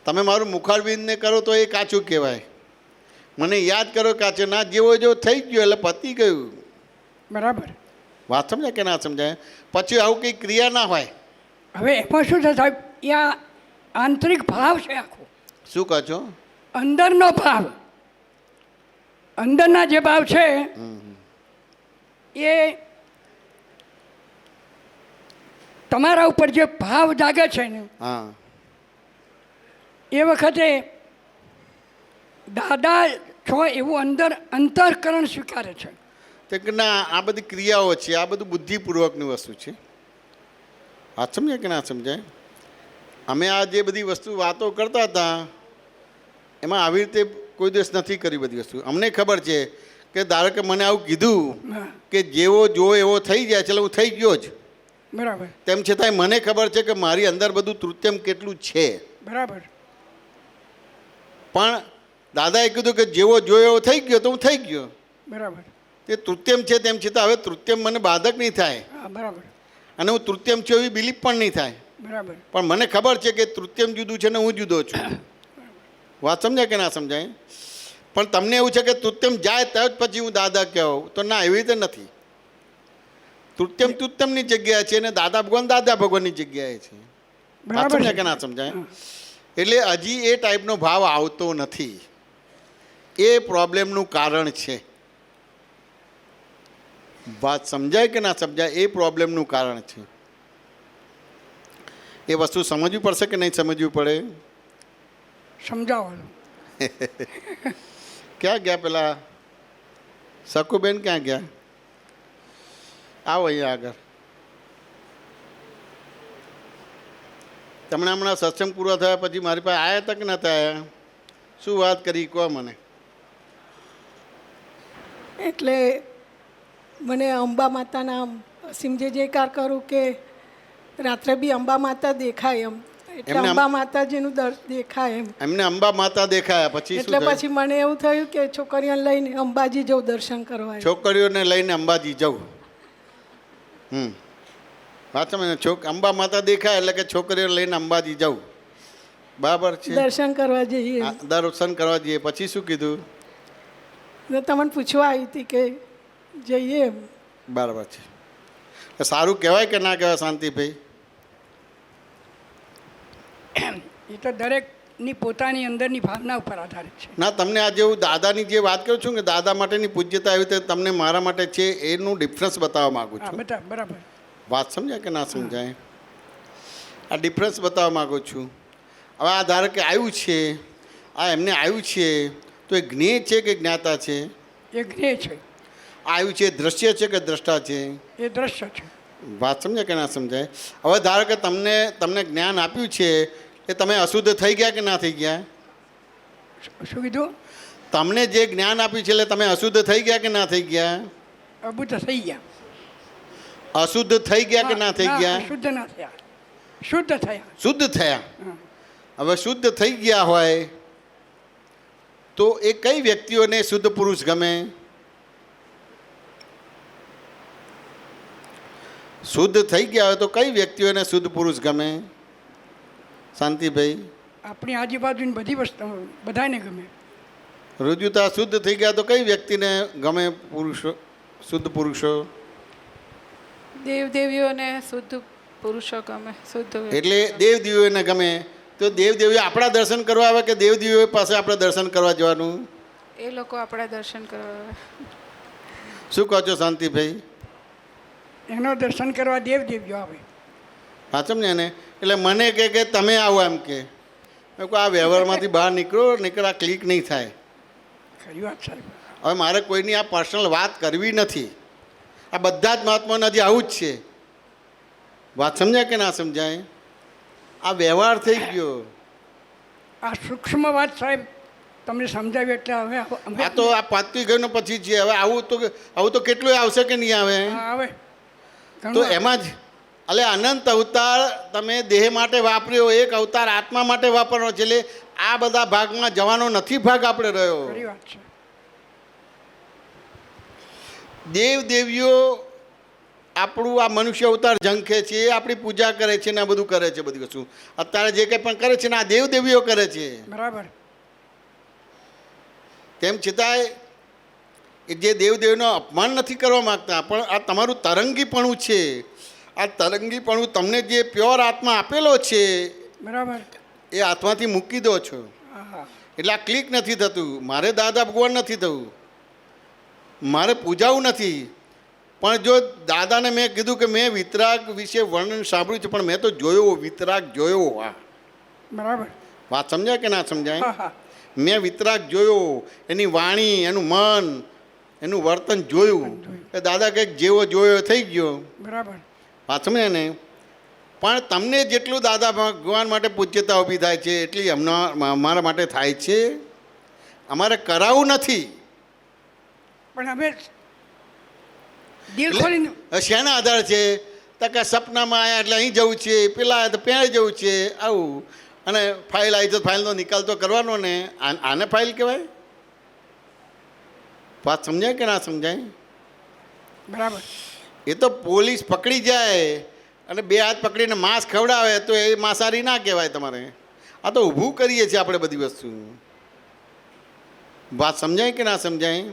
તમે મારું મુખારબિંદને કરો તો એ કાચું કહેવાય, મને યાદ કરો કાચું ના. જેવો જેવો થઈ ગયો એટલે પતી ગયું. બરાબર. વાત સમજાય કે ના સમજાય? પછી આવું કંઈ ક્રિયા ના હોય. હવે એમાં શું છે સાહેબ, એ આ આંતરિક ભાવ છે આખો, શું કહો છો? અંદરનો ભાવ, અંદરના જે ભાવ છે એ તમારા ઉપર જે ભાવ જાગે છે ને હા, એ વખતે દાદા છો એવું અંદર અંતઃકરણ સ્વીકારે છે. તો કે ના આ બધી ક્રિયાઓ છે, આ બધું બુદ્ધિપૂર્વકની વસ્તુ છે. વાત સમજાય કે ના સમજાય? અમે આ જે બધી વસ્તુ વાતો કરતા હતા એમાં આવી રીતે કોઈ દિવસ નથી કરી બધી વસ્તુ. અમને ખબર છે કે ધારો કે મને આવું કીધું હા, કે જેવો જો એવો થઈ જાય ચાલો હું થઈ ગયો જ, બરાબર તેમ છતાંય મને ખબર છે કે મારી અંદર બધું તૃત્યમ કેટલું છે. બરાબર પણ દાદાએ કીધું કે જેવો જોયો એવો થઈ ગયો તો હું થઈ ગયો. બરાબર. તે તૃત્યમ છે તેમ છતાં હવે તૃત્યમ મને બાધક નહીં થાય હા, બરાબર અને હું તૃત્યમ છું એવી બિલીફ પણ નહીં થાય. બરાબર. પણ મને ખબર છે કે તૃત્યમ જુદું છે ને હું જુદો છું. વાત સમજાય કે ના સમજાય? પણ તમને એવું છે કે તૃત્યમ જાય ત્યાર જ પછી હું દાદા કહેવું, તો ના, એવી રીતે નથી. તૃત્યમ તૃત્યમની જગ્યાએ છે અને દાદા ભગવાનની જગ્યાએ છે. વાત બરાબર સમજાય છે. કે ના સમજાય? એટલે હજી એ ટાઈપનો ભાવ આવતો નથી. એ પ્રોબ્લેમનું કારણ છે. વાત સમજાય કે ના સમજાય? એ પ્રોબ્લેમનું કારણ છે. એ વસ્તુ સમજવી પડશે કે નહીં સમજવી પડે? સમજાવો. ક્યાં ગયા પેલા શકુબેન? ક્યાં ગયા? આવો અહીંયા આગળ. તમને હમણાં સત્સંગ પૂરો થયા પછી મારી પાસે આવ્યા હતા કે નહોતા આવ્યા? શું વાત કરી કહો મને. એટલે મને અંબા માતાના અસીમ જે જયકાર કરું કે રાત્રે બી અંબા માતા દેખાય એમ, એટલે એમને અંબા માતાજીનું દેખાય એમ. એમને અંબા માતા દેખાયા પછી શું એટલે થયું? પછી મને એવું થયું કે છોકરીઓને લઈને અંબાજી જવું દર્શન કરવા. છોકરીઓને લઈને અંબાજી જવું. વાત સમજ? અંબા માતા દેખાય એટલે કે છોકરીઓ લઈને અંબાજી જવું. બરાબર છે. દર્શન કરવા જઈએ. દર્શન કરવા જઈએ. પછી શું કીધું? ને તમને પૂછવા આવી હતી કે જઈએ એમ. બરાબર છે. સારું કહેવાય કે ના કહેવાય શાંતિભાઈ? એ તો દરેકની પોતાની અંદરની ભાવના ઉપર આધારિત છે. ના, તમને આજે હું દાદાની જે વાત કરું છું કે દાદા માટેની પૂજ્યતા એવી રીતે તમને મારા માટે છે એનું ડિફરન્સ બતાવવા માગું હા, છું. બરાબર. વાત સમજાય કે ના સમજાય? આ ડિફરન્સ બતાવવા માગું છું. હવે આ ધારો કે આવ્યું છે, આ એમને આવ્યું છે તો એ જ્ઞેય છે કે જ્ઞાતા છે? એ જ્ઞેય છે. આવ્યું છે દ્રશ્ય છે કે દ્રષ્ટા છે? એ દ્રશ્ય છે. વાત સમજાય કે ના સમજાય? હવે ધારો કે તમને જ્ઞાન આપ્યું છે એ તમે અશુદ્ધ થઈ ગયા કે ના થઈ ગયા? શું કીધું? તમને જે જ્ઞાન આપ્યું છે એટલે તમે અશુદ્ધ થઈ ગયા કે ના થઈ ગયા? અબુદ્ધ થઈ ગયા. અશુદ્ધ થઈ ગયા કે ના થઈ ગયા? શુદ્ધ ના થયા, શુદ્ધ થયા. શુદ્ધ થયા. હા. હવે શુદ્ધ થઈ ગયા હોય તો એ કઈ વ્યક્તિઓને શુદ્ધ પુરુષ ગમે? શુદ્ધ થઈ ગયા હોય તો કઈ વ્યક્તિઓને શુદ્ધ પુરુષ ગમે? શાંતિભાઈ? આપણી આજુબાજુની બધી વસ્તુ બધાને ગમે. રુજુતા શુદ્ધ થઈ ગયા તો કઈ વ્યક્તિને ગમે પુરુષો, શુદ્ધ પુરુષો? દેવદેવીઓને શુદ્ધ પુરુષો ગમે. શુદ્ધ એટલે દેવદેવીઓને ગમે. તો દેવદેવીઓ આપણા દર્શન કરવા આવે કે દેવદેવીઓ પાસે આપણે દર્શન કરવા જવાનું? એ લોકો આપણા દર્શન કરવા. શું કહો છો શાંતિભાઈ? એનો દર્શન કરવા દેવદેવીઓ આવે. હા સમજ્યા ને? એટલે મને કે તમે આવો એમ કે મેં કહું આ વ્યવહારમાંથી બહાર નીકળો આ ક્લિક નહીં થાય. ખરી વાત સાહેબ. હવે મારે કોઈની આ પર્સનલ વાત કરવી નથી. આ બધા જ મહાત્માઓના જે આવું જ છે. વાત સમજાય કે ના સમજાય? આ વ્યવહાર થઈ ગયો. આ સૂક્ષ્મ વાત સાહેબ તમને સમજાવી એટલે હવે અમે આ તો આ પાતળી ગયું પછી છે. હવે આવું તો કેટલું આવશે કે નહીં આવે? હા, આવે તો ઘણું એમાં જ એટલે અનંત અવતાર તમે દેહ માટે વાપર્યો, એક અવતાર આત્મા માટે વાપરવાનો છે. એટલે આ બધા ભાગમાં જવાનો નથી ભાગ આપણે રહ્યો. ખરી વાત છે. દેવ દેવીઓ આપણું આ મનુષ્ય અવતાર ઝંખે છે, એ આપણી પૂજા કરે છે ને આ બધું કરે છે. બધી વસ્તુ અત્યારે જે કંઈ પણ કરે છે ને આ દેવ દેવીઓ કરે છે. બરાબર. તેમ છતાંય એ જે દેવદેવીનો અપમાન નથી કરવા માગતા, પણ આ તમારું તરંગીપણું છે. આ તરંગીપણું તમને જે પ્યોર આત્મા આપેલો છે બરાબર. એ આત્માથી મૂકી દો છો. હા હા. એટલે આ ક્લિક નથી થતું. મારે દાદા ભગવાન નથી થવું, મારે પૂજાવું નથી. પણ જો દાદાને મેં કીધું કે મેં વિતરાગ વિશે વર્ણન સાંભળ્યું છે, પણ મેં તો જોયો વિતરાગ જોયો. આ બરાબર. વાત સમજાય કે ના સમજાય? હા હા. મેં વિતરાગ જોયો, એની વાણી, એનું મન, એનું વર્તન જોયું. એ દાદા કંઈક જેવો જોયો થઈ ગયો. બરાબર. વાત સમજે ને? પણ તમને જેટલું દાદા ભગવાન માટે પૂજ્યતા ઊભી થાય છે એટલી અમારા માટે થાય છે. અમારે કરાવવું નથી. પણ અમે દિલ ખોલીને શેના આધાર છે? તો કે સપનામાં આવ્યા એટલે અહીં જવું છે, પેલા આવ્યા તો ત્યાં જવું છે, આવું. અને ફાઇલ આવી તો ફાઇલનો નિકાલ તો કરવાનો ને. આને ફાઇલ કહેવાય? વાત સમજાય કે ના સમજાય? બરાબર. એ તો પોલીસ પકડી જાય અને બે હાથ પકડીને માંસ ખવડાવે તો એ માંસાહારી ના કહેવાય તમારે. આ તો ઊભું કરીએ છીએ આપણે બધી વસ્તુ. વાત સમજાય કે ના સમજાય?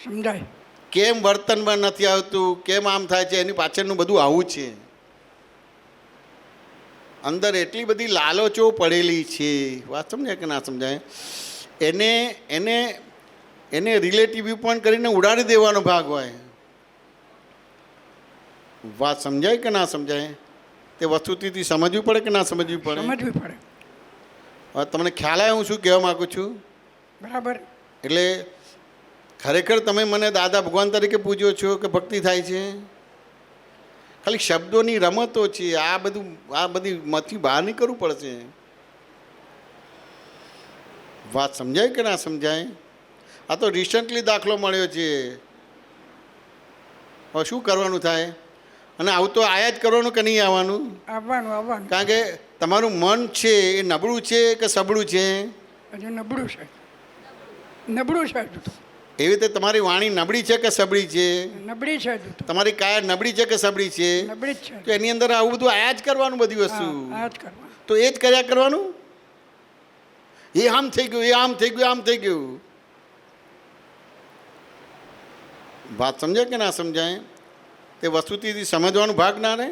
સમજાય. કેમ વર્તનમાં નથી આવતું, કેમ આમ થાય છે, એની પાછળનું બધું આવું છે. અંદર એટલી બધી લાલચો પડેલી છે. વાત સમજાય કે ના સમજાય? એને એને એને રિલેટિવ વ્યૂ પોઈન્ટ કરીને ઉડાડી દેવાનો ભાગ હોય. વાત સમજાય કે ના સમજાય? તે વસ્તુથી સમજવી પડે કે ના સમજવી પડે? સમજવી પડે. હવે તમને ખ્યાલ આવે હું શું કહેવા માગું છું? બરાબર. એટલે ખરેખર તમે મને દાદા ભગવાન તરીકે પૂજ્યો છો કે ભક્તિ થાય છે? ખાલી શબ્દોની રમતો છે. આ બધી માંથી બહાર નીકળવું પડશે. વાત સમજાય કે ના સમજાય? આ તો રિસન્ટલી દાખલો મળ્યો છે. હવે શું કરવાનું થાય? અને આવું તો આયા જ કરવાનું કે નહીં આવવાનું? આવવાનું આવવાનું. કારણ કે તમારું મન છે એ નબળું છે કે સબળું છે? હજુ નબળું છે. નબળું છે હજુ તો. એવી રીતે તમારી વાણી નબળી છે કે સબળી છે? નબળી છે હજુ તો. તમારી કાયા નબળી છે કે સબળી છે? નબળી જ છે. તો એની અંદર આવું બધું આયા જ કરવાનું બધી વસ્તુ. હા, આ જ કરવાનું. તો એ જ કર્યા કરવાનું. એ આમ થઈ ગયું, એ આમ થઈ ગયું, આમ થઈ ગયું. વાત સમજાય કે ના સમજાય? તે વસ્તુથી સમજવાનો ભાગ ના રહે.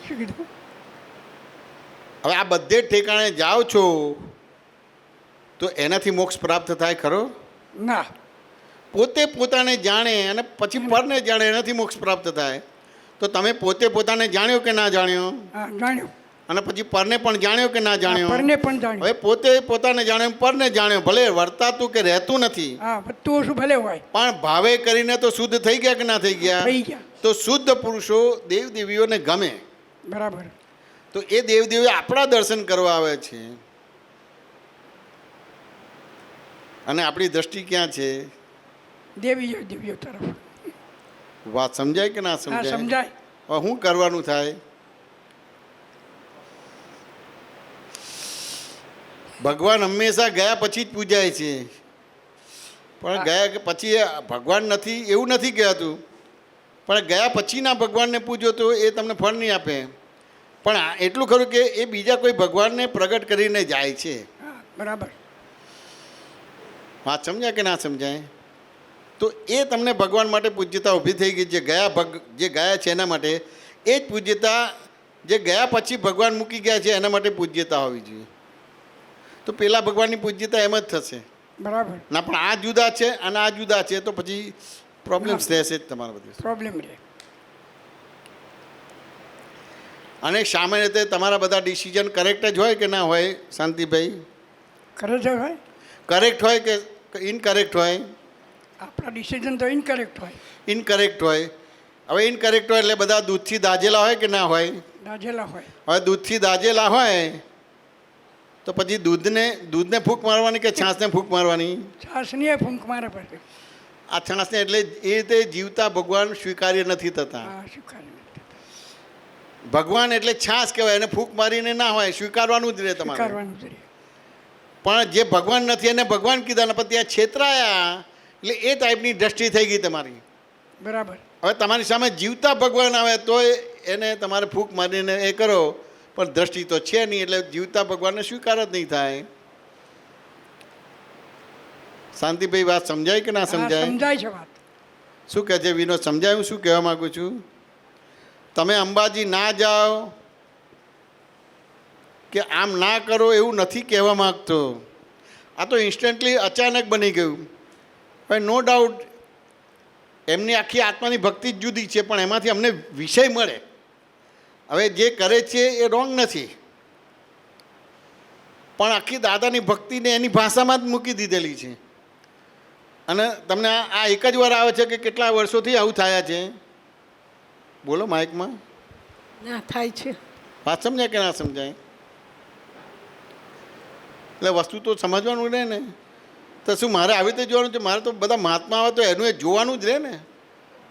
શું કીધું? હવે આ બધે જ ઠેકાણે જાઓ છો તો એનાથી મોક્ષ પ્રાપ્ત થાય ખરો? ના. પોતે પોતાને જાણે અને પછી પરને જાણે એનાથી મોક્ષ પ્રાપ્ત થાય. તો તમે પોતે પોતાને જાણ્યો કે ના જાણ્યો? હા, જાણ્યું. અને પછી પરને પણ જાણ્યો કે ના જાણ્યો? પરને પણ જાણ્યું. હવે પોતે પોતાને જાણ્યો, પરને જાણ્યો. ભલે વર્તાતું કે રહેતું નથી, હા, વધતું ઓછું ભલે હોય. પણ ભાવે કરીને તો શુદ્ધ થઈ ગયા કે ના થઈ ગયા? થઈ ગયા. તો શુદ્ધ પુરુષો દેવદેવીઓને ગમે. બરાબર. તો એ દેવદેવીઓ આપણા દર્શન કરવા આવે છે. અને આપણી દ્રષ્ટિ ક્યાં છે? દેવીઓ દેવીઓ તરફ. વાત સમજાય કે ના હા, સમજાય? સમજાય. હવે શું કરવાનું થાય? ભગવાન હંમેશા ગયા પછી જ પૂજાય છે. પણ ગયા પછી ભગવાન નથી એવું નથી કહેતું. પણ ગયા પછીના ભગવાનને પૂજો તો એ તમને ફળ નહીં આપે. પણ એટલું ખરું કે એ બીજા કોઈ ભગવાનને પ્રગટ કરીને જાય છે. હા, બરાબર. વાત સમજાય કે ના સમજાય? તો એ તમને ભગવાન માટે પૂજ્યતા ઊભી થઈ ગઈ. જે ગયા છે એના માટે એ જ પૂજ્યતા જે ગયા પછી ભગવાન મૂકી ગયા છે એના માટે પૂજ્યતા હોવી જોઈએ. તો પેલા ભગવાનની પૂજ્યતા એમ જ થશે. બરાબર. ના પણ આ જુદા છે અને આ જુદા છે તો પછી પ્રોબ્લેમ્સ રહેશે જ તમારા બધી. પ્રોબ્લેમ રહે. અને સામાન્ય રીતે તમારા બધા ડિસિઝન કરેક્ટ જ હોય કે ના હોય શાંતિભાઈ? કરે છે ભાઈ, કરેક્ટ હોય કે ઇનકરેક્ટ હોય? આપણા ડિસિઝન તો ઇનકરેક્ટ હોય, ઇનકરેક્ટ હોય. હવે ઇનકરેક્ટ હોય એટલે બધા દૂધથી દાજેલા હોય કે ના હોય? દાજેલા હોય. હવે દૂધથી દાજેલા હોય તો પછી દૂધને ફૂંક મારવાની કે છાશને ફૂંક મારવાની? છાસની ફૂંક મારે પડે. આ છાશને એટલે એ રીતે જીવતા ભગવાન સ્વીકાર્ય નથી થતા. હા, સ્વીકારી. ભગવાન એટલે છાશ કહેવાય, એને ફૂંક મારીને ના હોય, સ્વીકારવાનું જ રહે તમારે. સ્વીકારવાનું જ રહે. પણ જે ભગવાન નથી એને ભગવાન કીધા ને પછી ત્યાં છેતરાયા એટલે એ ટાઈપની દ્રષ્ટિ થઈ ગઈ તમારી. બરાબર. હવે તમારી સામે જીવતા ભગવાન આવે તો એને તમારે ફૂંક મારીને એ કરો, પણ દ્રષ્ટિ તો છે નહીં એટલે જીવતા ભગવાનને સ્વીકાર જ નહીં થાય. શાંતિભાઈ વાત સમજાય કે ના હા, સમજાય? સમજાય છે વાત. શું કહે છે વિનોદ? સમજાય? હું શું કહેવા માગું છું? તમે અંબાજી ના જાઓ કે આમ ના કરો એવું નથી કહેવા માગતો. આ તો ઇન્સ્ટન્ટલી અચાનક બની ગયું. ભાઈ નો ડાઉટ એમની આખી આત્માની ભક્તિ જ જુદી છે, પણ એમાંથી અમને વિષય મળે. હવે જે કરે છે એ રોંગ નથી, પણ આખી દાદાની ભક્તિને એની ભાષામાં જ મૂકી દીધેલી છે. અને તમને આ એક જ વાર આવે છે કે કેટલા વર્ષોથી આવું થયા છે? બોલો માઇકમાં. ના થાય છે. વાત સમજાય કે ના સમજાય? એટલે વસ્તુ તો સમજવાનું રહે ને. તો શું મારે આવી રીતે જોવાનું છે? મારે તો બધા મહાત્મા આવે તો એનું એ જોવાનું જ રહે ને.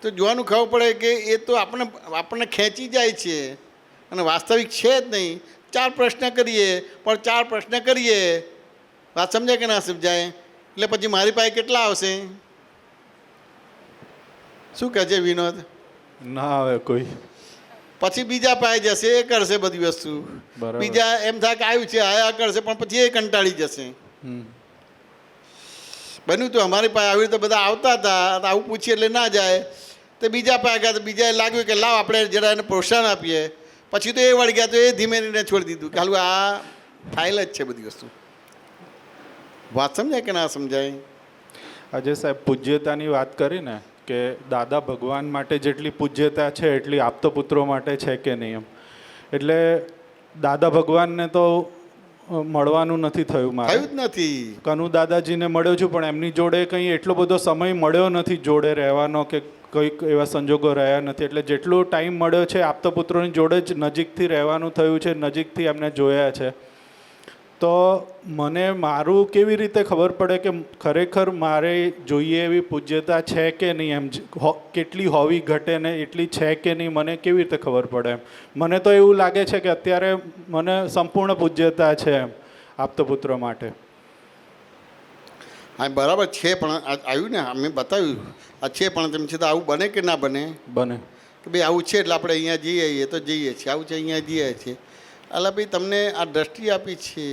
તો જોવાનું ખબર પડે કે એ તો આપણને ખેંચી જાય છે અને વાસ્તવિક છે જ નહીં. 4 પ્રશ્ન કરીએ, પણ 4 પ્રશ્ન કરીએ, વાત સમજાય કે ના સમજાય? એટલે પછી મારી પાસે કેટલા આવશે? શું કહે છે વિનોદ? ના આવે કોઈ. પછી બીજા પાસે જશે, એ કરશે બધી વસ્તુ. બરાબર. બીજા એમ થાય કે આવ્યું છે આયા કરશે, પણ પછી એ કંટાળી જશે. બન્યું તો અમારી પાસે આવી રીતે બધા આવતા હતા, આવું પૂછીએ એટલે ના જાય. તો બીજા પાસે ગયા તો બીજાએ લાગ્યું કે લાવ આપણે જરા એને પ્રોત્સાહન આપીએ. પછી તો એ વળી ગયા તો એ ધીમે ધીમે છોડી દીધું કે હાલું આ ફાઇલ જ છે બધી વસ્તુ. વાત સમજાય કે ના સમજાય? આજે સાહેબ પૂજ્યતાની વાત કરી ને કે દાદા ભગવાન માટે જેટલી પૂજ્યતા છે એટલી આપતો પુત્રો માટે છે કે નહીં એમ. એટલે દાદા ભગવાનને તો મળવાનું નથી થયું મારે. થયું જ નથી. કનુ દાદાજીને મળ્યો છું પણ એમની જોડે કંઈ એટલો બધો સમય મળ્યો નથી જોડે રહેવાનો કે કંઈક એવા સંજોગો રહ્યા નથી. એટલે જેટલો ટાઈમ મળ્યો છે આપતો પુત્રોની જોડે જ નજીકથી રહેવાનું થયું છે, નજીકથી એમને જોયા છે. તો મને મારું કેવી રીતે ખબર પડે કે ખરેખર મારે જોઈએ એવી પૂજ્યતા છે કે નહીં એમ? કેટલી હોવી ઘટે ને એટલી છે કે નહીં મને કેવી રીતે ખબર પડે એમ? મને તો એવું લાગે છે કે અત્યારે મને સંપૂર્ણ પૂજ્યતા છે એમ આપતો પુત્ર માટે. હા બરાબર છે, પણ આવ્યું ને અમે બતાવ્યું આ છે, પણ તેમ છતાં આવું બને કે ના બને? બને કે ભાઈ આવું છે એટલે આપણે અહીંયા જઈએ તો જઈએ છીએ, આવું છે અહીંયા જઈએ છીએ. એટલે ભાઈ તમને આ દ્રષ્ટિ આપી છે.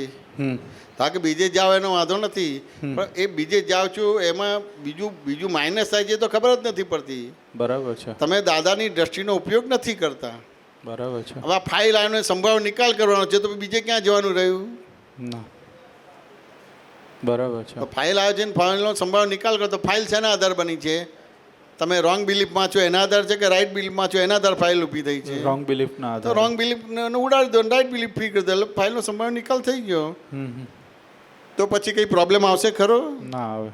હા કે બીજે જાઓ એનો વાંધો નથી, પણ એ બીજે જાઓ છો એમાં બીજું માઇનસ થાય છે તો ખબર જ નથી પડતી. બરાબર છે. તમે દાદાની દ્રષ્ટિનો ઉપયોગ નથી કરતા. બરાબર છે. હવે આ ફાઇલ આનો સંભાવ નિકાલ કરવાનો છે તો બીજે ક્યાં જવાનું રહ્યું? ના બરાબર છે. ફાઇલ આવે છે ને ફાઇલનો સંભાવ નિકાલ કરો તો ફાઇલ શેના આધાર બની છે? તમે રોંગ બિલીફમાં છો એના આધાર છે કે રાઈટ બિલીફમાં છો એના આધાર ફાઇલ ઊભી થઈ છે? રોંગ બિલીફના તો આધારે. રોંગ બિલીફને ઉડાડી દો, રાઈટ બિલીફ ફ્રી કરી દો, એટલે ફાઇલનો સંભાવ નિકાલ થઈ ગયો. તો પછી કંઈ પ્રોબ્લેમ આવશે ખરો? ના આવે.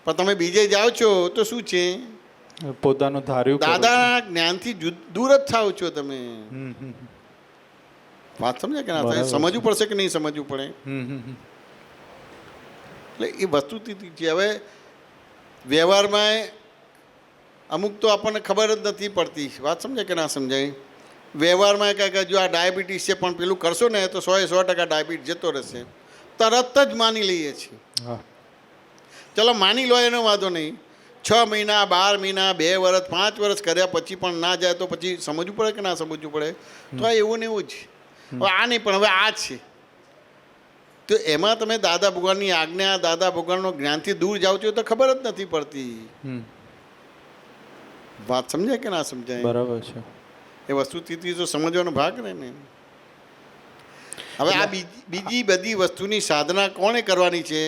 પણ તમે બીજે જાઓ છો તો શું છે? પોતાનું ધાર્યું કરું છું. દાદાના જ્ઞાનથી દૂર જ થાવ છો તમે. વાત સમજે કે ના? બરાબર. સમજવું પડશે કે નહીં સમજવું પડે? એટલે એ વસ્તુ છે. હવે વ્યવહારમાં અમુક તો આપણને ખબર જ નથી પડતી. વાત સમજે કે ના સમજાય? વ્યવહારમાં કે જો આ ડાયાબિટીસ છે પણ પેલું કરશો ને તો 100% ડાયાબિટીસ જતો રહેશે, તરત જ માની લઈએ છીએ. ચલો માની લો એનો વાંધો નહીં. 6 મહિના 12 મહિના 2 વર્ષ 5 વર્ષ કર્યા પછી પણ ના જાય તો પછી સમજવું પડે કે ના સમજવું પડે? તો આ એવું ને એવું જ. હવે આ નહીં પણ હવે આ છે તો એમાં તમે દાદા ભગવાનની આજ્ઞા, દાદા ભગવાનનો જ્ઞાનથી દૂર જાઓ છો તો ખબર જ નથી પડતી. વાત સમજાય કે ના સમજાય? બરાબર છે. એ વસ્તુથી તો સમજવાનો ભાગ રહે ને. હવે આ બીજી બધી વસ્તુની સાધના કોણે કરવાની છે?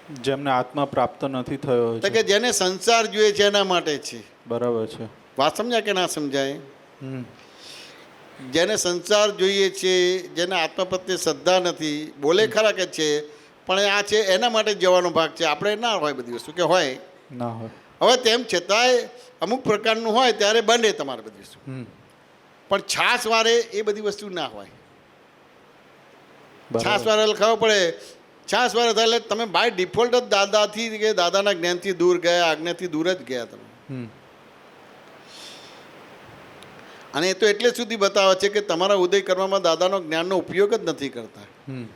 જેમને આત્મા પ્રાપ્ત નથી થયો તો છે. કે જેને સંસાર જોઈએ છે એના માટે છે. બરાબર છે. વાત સમજ્યા કે ના સમજાય? હમ. જેને સંસાર જોઈએ છે, જેને આત્મા પ્રત્યે શ્રદ્ધા નથી, બોલે ખરા કે છે પણ આ છે એના માટે જવાનો ભાગ છે. આપણે ના હોય બધી વસ્તુ, કે હોય. ના હોય. હવે તેમ છતાંય અમુક પ્રકારનું હોય ત્યારે બને તમારે બધી વસ્તુ, હમ. પણ છાસ વારે એ બધી વસ્તુ ના હોય. છાસ બરાબર. વારે ખબર પડે, છાસ વારે થાય એટલે તમે બાય ડિફોલ્ટ જ દાદાથી કે દાદાના જ્ઞાનથી દૂર ગયા, આજ્ઞાથી દૂર જ ગયા તમે. હમ. અને એ તો એટલે સુધી બતાવે છે કે તમારા ઉદય કરવામાં દાદાનો જ્ઞાનનો ઉપયોગ જ નથી કરતા. હમ.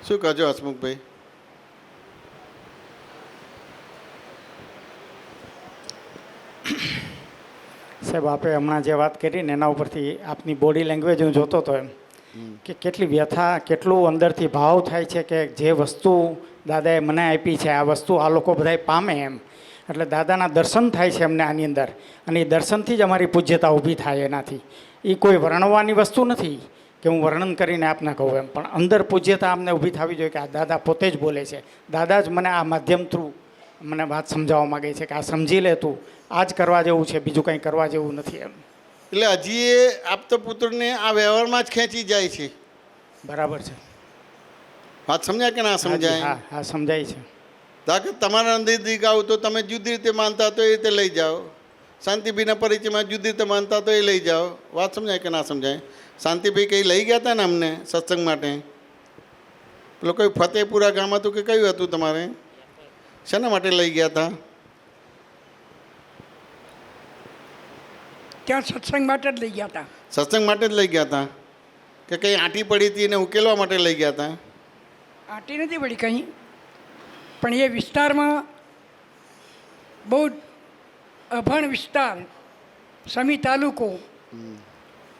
શું કહેજો હસમુખભાઈ? સાહેબ, આપે હમણાં જે વાત કરી ને એના ઉપરથી આપની બોડી લેંગ્વેજ હું જોતો હતો એમ કે કેટલી વ્યથા, કેટલું અંદરથી ભાવ થાય છે કે જે વસ્તુ દાદાએ મને આપી છે આ વસ્તુ આ લોકો બધાય પામે એમ. એટલે દાદાના દર્શન થાય છે અમને આની અંદર, અને એ દર્શનથી જ અમારી પૂજ્યતા ઊભી થાય. એનાથી એ કોઈ વર્ણવાની વસ્તુ નથી કે હું વર્ણન કરીને આપને કહું એમ, પણ અંદર પૂજ્યતા અમને ઊભી થવી જોઈએ કે આ દાદા પોતે જ બોલે છે. દાદા જ મને આ માધ્યમ થ્રુ મને વાત સમજાવવા માગે છે કે આ સમજી લે તું, આ જ કરવા જેવું છે, બીજું કંઈ કરવા જેવું નથી એમ. એટલે હજી એ આપતો પુત્રને આ વ્યવહારમાં જ ખેંચી જાય છે. બરાબર છે. વાત સમજાય કે ના સમજાય? હા હા, સમજાય છે. દાખલ તમારા અંદર આવું તો તમે જુદી રીતે માનતા તો એ રીતે લઈ જાઓ. શાંતિભાઈના પરિચયમાં જુદી રીતે માનતા તો એ લઈ જાઓ. વાત સમજાય કે ના સમજાય? શાંતિભાઈ કંઈ લઈ ગયા હતા ને અમને સત્સંગ માટે? પેલો કોઈ ફતેપુરા ગામ હતું કે કયું હતું તમારે? શેના માટે લઈ ગયા હતા? ત્યાં સત્સંગ માટે જ લઈ ગયા હતા. સત્સંગ માટે જ લઈ ગયા હતા કે કંઈ આંટી પડી હતી એને ઉકેલવા માટે લઈ ગયા હતા? આંટી નથી પડી કંઈ, પણ એ વિસ્તારમાં બહુ અભણ વિસ્તાર, સમી તાલુકો,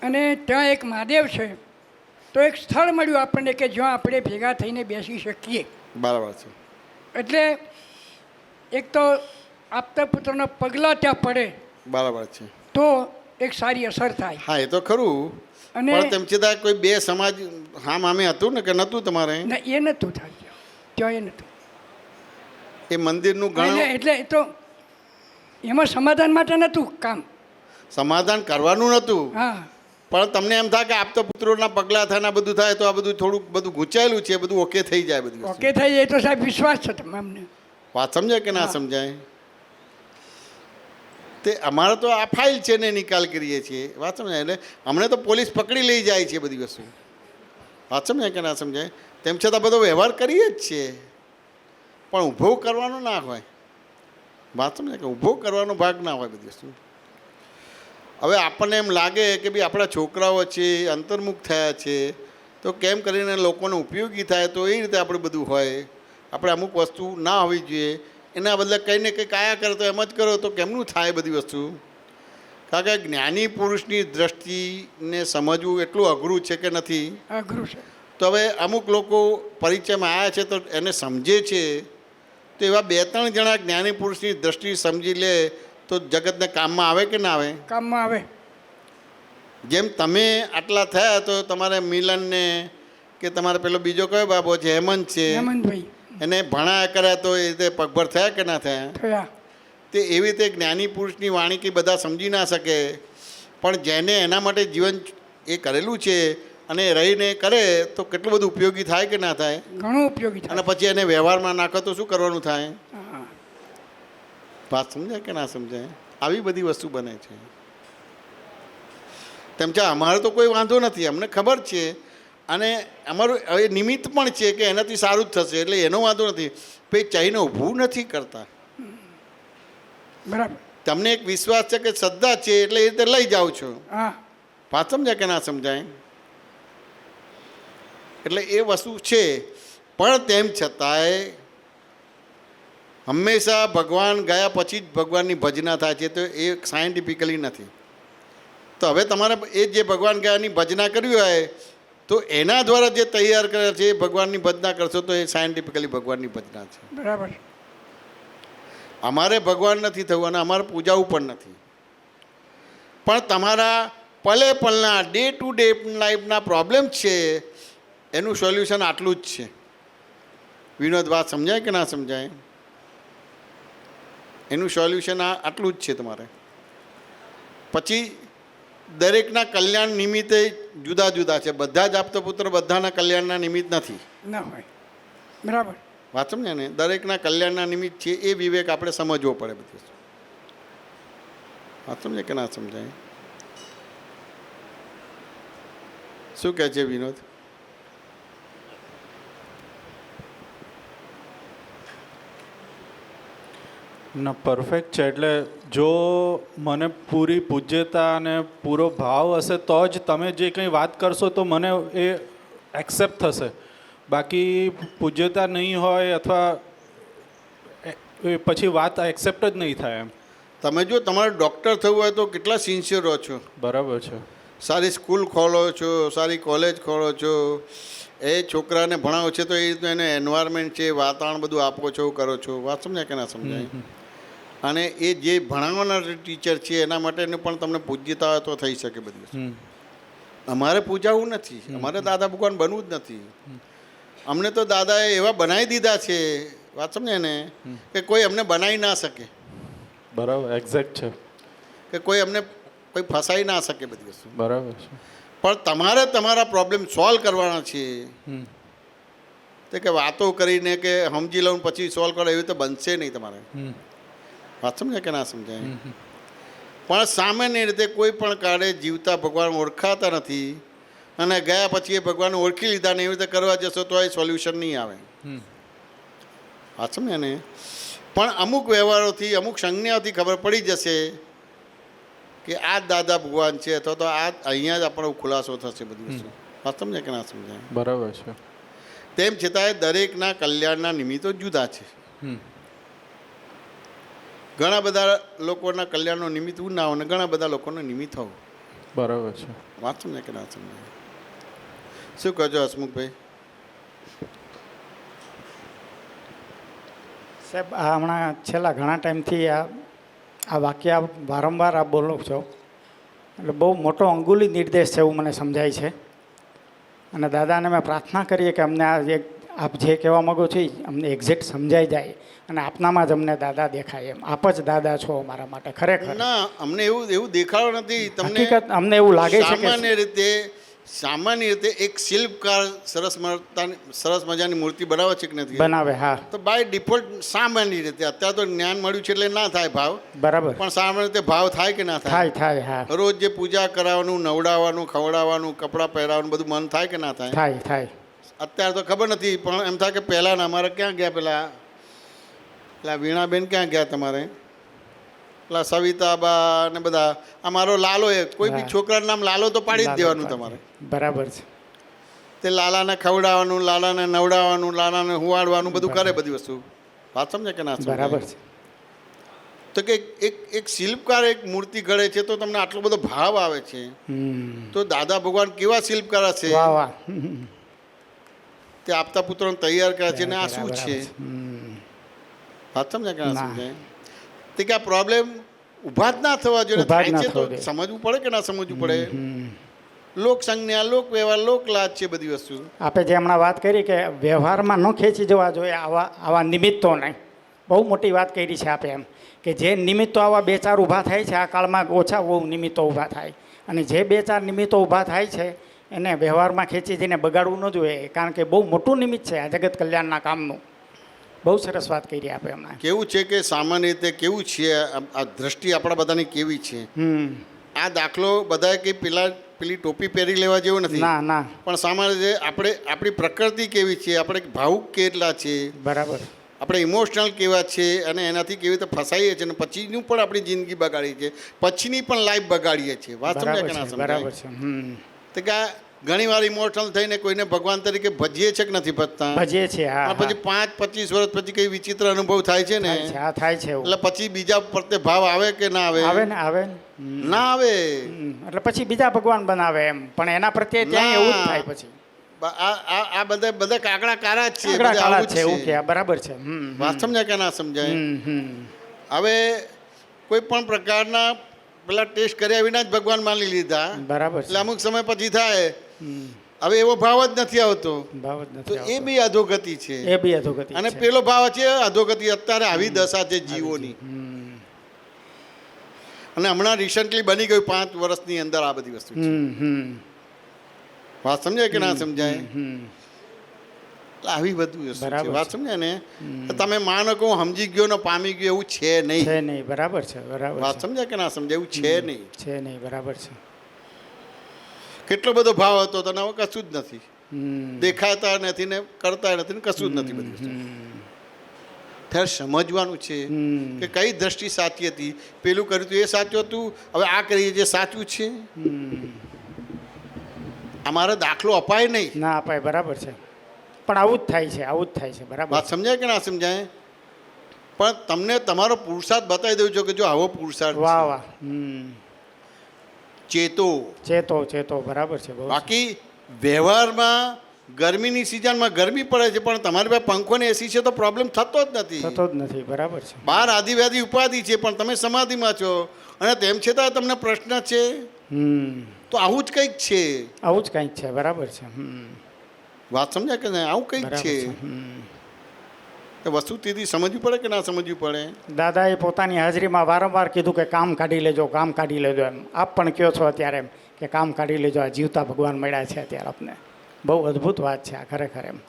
અને ત્યાં એક મહાદેવ છે. તો એક સ્થળ મળ્યું આપણને કે જ્યાં આપણે ભેગા થઈને બેસી શકીએ. બરાબર છે. એટલે એક તો આપતા પુત્રના પગલાં ત્યાં પડે બરાબર છે. તો એક સારી અસર થાય. હા, એ તો ખરું. અને પણ તેમ છતાં કોઈ બે સમાજ હામ આમે હતું ને કે નહોતું તમારે? ના, એ નહોતું થાય ત્યાં, એ નહોતું. એ મંદિરનું ઘણું એટલે એ તો એમાં સમાધાન માટે નહોતું કામ. સમાધાન કરવાનું નહોતું, હા, પણ તમને એમ થાય કે આપતો પુત્રોના પગલાં થાય ને આ બધું થાય તો આ બધું થોડુંક બધું ગૂંચાયેલું છે, બધું ઓકે થઈ જાય બધું. ઓકે થઈ જાય તો સાહેબ વિશ્વાસ છે તમને. વાત સમજાય કે ના સમજાય? તે અમારે તો આ ફાઇલ છે ને નિકાલ કરીએ છીએ. વાત સમજાય? એટલે અમને તો પોલીસ પકડી લઈ જાય છે બધી વસ્તુ. વાત સમજાય કે ના સમજાય? તેમ છતાં બધો વ્યવહાર કરીએ જ છીએ, પણ ઊભો કરવાનો ના હોય. વાત સમજાય કે ઊભો કરવાનો ભાગ ના હોય બધી વસ્તુ. હવે આપણને એમ લાગે કે ભાઈ આપણા છોકરાઓ છે અંતર્મુખ થયા છે તો કેમ કરીને લોકોને ઉપયોગી થાય, તો એ રીતે આપણે બધું હોય. આપણે અમુક વસ્તુ ના હોવી જોઈએ, એના બદલે કંઈ ને કંઈક આયા કરો તો એમ જ કરો તો કેમનું થાય બધી વસ્તુ? કારણ કે જ્ઞાની પુરુષની દ્રષ્ટિને સમજવું એટલું અઘરું છે કે નથી? અઘરું છે. તો હવે અમુક લોકો પરિચયમાં આવ્યા છે તો એને સમજે છે, તો એવા 2-3 જણા જ્ઞાની પુરુષની દ્રષ્ટિ સમજી લે તો જગતને કામમાં આવે કે ના આવે? કામમાં આવે. જેમ તમે આટલા થયા તો તમારે મિલનને કે તમારે પેલો બીજો કયો બાબો છે હેમંત છે, હેમંતભાઈ એને ભણાયા કર્યા તો એ રીતે પગભર થયા કે ના થયા? થયા. તે એવી રીતે જ્ઞાની પુરુષની વાણી કંઈ બધા સમજી ના શકે, પણ જેને એના માટે જીવન એ કરેલું છે અને રહીને કરે તો કેટલું બધું ઉપયોગી થાય કે ના થાય? ઘણું ઉપયોગી અને થાય. પછી એને વ્યવહારમાં નાખો તો શું કરવાનું થાય? હા. વાત સમજાય કે ના સમજાય? આવી બધી વસ્તુ બને છે. તેમ છતાં અમારે તો કોઈ વાંધો નથી, અમને ખબર છે, અને અમારું હવે નિમિત્ત પણ છે કે એનાથી સારું જ થશે, એટલે એનો વાંધો નથી. ભાઈ ચાઈને ઊભું નથી કરતા. બરાબર. તમને એક વિશ્વાસ છે કે શ્રદ્ધા છે એટલે એ રીતે લઈ જાઓ છો. હા. વાત સમજાય કે ના સમજાય? એટલે એ વસ્તુ છે, પણ તેમ છતાંય હંમેશા ભગવાન ગયા પછી જ ભગવાનની ભજના થાય છે, તો એ સાયન્ટિફિકલી નથી. તો હવે તમારે એ જે ભગવાન ગયાની ભજના કરવી હોય તો એના દ્વારા જે તૈયાર કરે છે એ ભગવાનની ભજના કરશો તો એ સાયન્ટિફિકલી ભગવાનની ભજના છે. બરાબર. અમારે ભગવાન નથી થવું અને અમારે પૂજાવું પણ નથી, પણ તમારા પલે પલના ડે ટુ ડે લાઈફના પ્રોબ્લેમ છે એનું સોલ્યુશન આટલું જ છે. વિનોદ, વાત સમજાય કે ના સમજાય? એનું સોલ્યુશન આટલું જ છે તમારે. પછી દરેકના કલ્યાણ નિમિત્તે જુદા જુદા છે. બધા જ આપતો પુત્ર બધાના કલ્યાણના નિમિત્ત નથી. ના હોય. બરાબર. વાત સમજ્યા ને? દરેકના કલ્યાણના નિમિત્ત છે એ વિવેક આપણે સમજવો પડે. બધું વાત સમજે કે ના સમજાય? શું કહે છે વિનોદ? ના, પરફેક્ટ છે. એટલે જો મને પૂરી પૂજ્યતા અને પૂરો ભાવ હશે તો જ તમે જે કંઈ વાત કરશો તો મને એ એક્સેપ્ટ થશે. બાકી પૂજ્યતા નહીં હોય અથવા પછી વાત એક્સેપ્ટ જ નહીં થાય એમ. તમે જો તમારે ડૉક્ટર થવું હોય તો કેટલા સિન્સિયર રહો છો. બરાબર છે. સારી સ્કૂલ ખોલો છો, સારી કોલેજ ખોલો છો, એ છોકરાને ભણાવો છો તો એ રીતનું એને એન્વાયરમેન્ટ છે, વાતાવરણ બધું આપો છો, કરો છો. વાત સમજાય કે ના સમજાય? અને એ જે ભણાવવાના ટીચર છે એના માટેનું પણ તમને પૂજ્યતા હોય તો થઈ શકે બધું. અમારે પૂજાવું નથી, અમારે દાદા ભગવાન બનવું જ નથી. અમને તો દાદાએ એવા બનાવી દીધા છે, વાત સમજે ને, કે કોઈ અમને બનાવી ના શકે. બરાબર, એક્ઝેક્ટ છે. કે કોઈ અમને કોઈ ફસાઈ ના શકે બધી વસ્તુ. બરાબર છે. પણ તમારે તમારા પ્રોબ્લેમ સોલ્વ કરવાના છે. તે કે વાતો કરીને કે સમજી લઉં પછી સોલ્વ કરો એવી તો બનશે નહીં તમારે. વાત સમજાય કે ના સમજાય? પણ સામાન્ય રીતે કોઈ પણ કાળે જીવતા ભગવાન ઓળખાતા નથી અને ગયા પછી એ ભગવાન ઓળખી લીધા ને એવી રીતે કરવા જશો તો એ સોલ્યુશન નહીં આવે. વાત સમજે ને? પણ અમુક વ્યવહારોથી, અમુક સંજ્ઞાઓથી ખબર પડી જશે કે આ દાદા ભગવાન છે, અથવા તો આ અહીંયા જ આપણો ખુલાસો થશે બધી વસ્તુ. વાત સમજે કે ના સમજાય? બરાબર છે. તેમ છતાંય દરેકના કલ્યાણના નિમિત્તો જુદા છે. ઘણા બધા લોકોના કલ્યાણનો નિમિત્ત હું ના હોય ને ઘણા બધા લોકોનો નિમિત્ત હોવું. બરાબર છે. વાત સમજે કે ના સમજાય? શું કહો છો હસમુખભાઈ? સાહેબ, આ હમણાં છેલ્લા ઘણા ટાઈમથી આ વાક્ય વારંવાર આપ બોલો છો એટલે બહુ મોટો અંગુલી નિર્દેશ છે એવું મને સમજાય છે. અને દાદાને મેં પ્રાર્થના કરીએ કે અમને આ આપ જે કહેવા માગો છો એ અમને એક્ઝેક્ટ સમજાઈ જાય અને આપનામાં જ અમને દાદા દેખાય એમ. આપ જ દાદા છો અમારા માટે ખરેખર. ના, અમને એવું દેખાડો નથી તમને. હકીકત અમને એવું લાગે છે કે સામાન્ય રીતે એક શિલ્પકાર સરસ મજાની મૂર્તિ બનાવે છે કે નથી બનાવે. હા, તો બાય ડિફોલ્ટ સામાન્ય રીતે અત્યારે તો જ્ઞાન મળ્યું છે એટલે ના થાય ભાવ. બરાબર. પણ સામાન્ય રીતે ભાવ થાય કે ના થાય? થાય. હા, રોજ જે પૂજા કરાવવાનું, નવડાવવાનું, ખવડાવવાનું, કપડાં પહેરાવવાનું બધું મન થાય કે ના થાય? થાય. અત્યારે તો ખબર નથી પણ એમ થાય કે પહેલાં અમારે ક્યાં ગયા પેલા વીણાબેન ક્યાં ગયા તમારે? પેલા સવિતાબા ને બધા. અમારો લાલો, એ કોઈ બી છોકરાનું નામ લાલો તો પાડી જ દેવાનું તમારે. બરાબર છે. તે લાલાને ખવડાવવાનું, લાલાને નવડાવવાનું, લાલાને હુવાડવાનું બધું કરે બધી વસ્તુ. વાત સમજે કે ના સમજે? બરાબર છે. તો કે એક શિલ્પકાર એક મૂર્તિ ઘડે છે તો તમને આટલો બધો ભાવ આવે છે, તો દાદા ભગવાન કેવા શિલ્પકાર હશે? વાહ વાહ. તે આપતા પુત્રોને તૈયાર કરે છે ને આ શું છે? વાત સમજે કે ના સમજે? તે કે આ પ્રોબ્લેમ ઊભા જ ના થવા જોઈએ. થાય છે તો સમજવું પડે કે ના સમજવું પડે? લોક સંજ્ઞા, લોક વ્યવહાર, લોક લાજ છે બધી વસ્તુ. આપે જે હમણાં વાત કરી કે વ્યવહારમાં ન ખેંચી જવા જોઈએ આવા નિમિત્તોને, બહુ મોટી વાત કરી છે આપે એમ કે જે નિમિત્તો આવા 2-4 ઊભા થાય છે આ કાળમાં, ઓછા બહુ નિમિત્તો ઊભા થાય અને જે 2-4 નિમિત્તો ઊભા થાય છે એને વ્યવહારમાં ખેંચી જઈને બગાડવું ન જોઈએ, કારણ કે બહુ મોટું નિમિત્ત છે આ જગત કલ્યાણના કામનું. બહુ સરસ વાત કરી આપે હમણાં. કેવું છે કે સામાન્ય રીતે કેવું છે આ દ્રષ્ટિ આપણા બધાની કેવી છે? આ દાખલો બધા કે પેલી ટોપી પહેરી લેવા જેવો નથી. ના. પણ સામાન્ય રીતે આપણી પ્રકૃતિ કેવી છે, આપણે ભાવુક કેટલા છે, બરાબર, આપણે ઇમોશનલ કેવા છે અને એનાથી કેવી રીતે ફસાઈએ છીએ અને પછીનું પણ આપણી જિંદગી બગાડીએ છીએ, પછીની પણ લાઈફ બગાડીએ છીએ. વાત સમજાય કે ના સમજાય? બરાબર છે. તો કે ઘણી વાર ઇમોશનલ થઈને કોઈને ભગવાન તરીકે ભજીએ છે કે નથી ભજતા? ભજીએ છીએ. હા. પછી 5-25 વર્ષ પછી કઈ વિચિત્ર અનુભવ થાય છે ને, થાય છે એટલે પછી બીજા પ્રત્યે ભાવ આવે કે ના આવે? આવે. ના આવે. એટલે પછી બીજા ભગવાન બનાવે એમ, પણ એના પ્રત્યે ત્યાં એવું જ થાય પછી. આ બધા કાકડા કાળા જ છે. એવું કે બરાબર છે. વાત સમજાય કે ના સમજાય? હવે કોઈ પણ પ્રકારના પેલા ટેસ્ટ કર્યા વિના જ ભગવાન માની લીધા. બરાબર. એટલે અમુક સમય પછી થાય હવે એવો ભાવ જ નથી આવતો, ભાવ જ તો નથી એ આવતો. બી અધોગતિ છે. એ બી અધોગતિ અને છે. પેલો ભાવ છે અધોગતિ. અત્યારે આવી દશા છે જીવોની. અને હમણાં રિસન્ટલી બની ગયું 5 વર્ષની અંદર આ બધી વસ્તુ છે. વાત સમજાય કે ના સમજાય? એટલે આવી બધું વસ્તુ છે. બરાબર વાત છે. સમજાય ને? તમે માનો કે હું સમજી ગયો ને પામી ગયો, એવું છે નહીં. છે નહીં. બરાબર છે. બરાબર વાત છે. સમજાય કે ના સમજાય? એવું છે નહીં. છે નહીં. બરાબર છે. કેટલો બધો ભાવ હતો તને હવે કશું જ નથી. હમ. દેખાતા નથી ને કરતા નથી ને કશું જ નથી બધી વસ્તુ. ત્યારે સમજવાનું છે હમ. કે કઈ દ્રષ્ટિ સાચી હતી. પેલું કર્યું હતું એ સાચું હતું, હવે આ કરીએ જે સાચું છે. અમારે દાખલો અપાય નહીં. ના અપાય. બરાબર છે. પણ આવું જ થાય છે. આવું જ થાય છે. બરાબર. વાત સમજાય કે ના સમજાય? પણ તમને તમારો પુરુષાર્થ બતાવી દઉં છું કે જો આવો પુરુષાર્થ વાહ છે. વાહ. ચેતો. ચેતો. બરાબર છે. બહુ બાકી વ્યવહારમાં ગરમીની સિઝનમાં ગરમી પડે છે, પણ તમારી પાસે પંખો ને એસી છે તો પ્રોબ્લેમ થતો જ નથી. થતો જ નથી. બરાબર છે. બહાર આદિવ્યાધિ ઉપાધિ છે, પણ તમે સમાધિમાં છો અને તેમ છતાં તમને પ્રશ્ન છે. તો આવું જ કંઈક છે. આવું જ કંઈક છે. બરાબર છે. વાત સમજાય કે નહીં? આવું કંઈક બરાબર છે. છે. એ વસ્તુ તેથી સમજવી પડે કે ના સમજવી પડે? દાદાએ પોતાની હાજરીમાં વારંવાર કીધું કે કામ કાઢી લેજો, કામ કાઢી લેજો. એમ આપ પણ કહો છો અત્યારે એમ કે કામ કાઢી લેજો. આ જીવતા ભગવાન મળ્યા છે અત્યારે આપને. બહુ અદ્ભુત વાત છે આ ખરેખર. એમ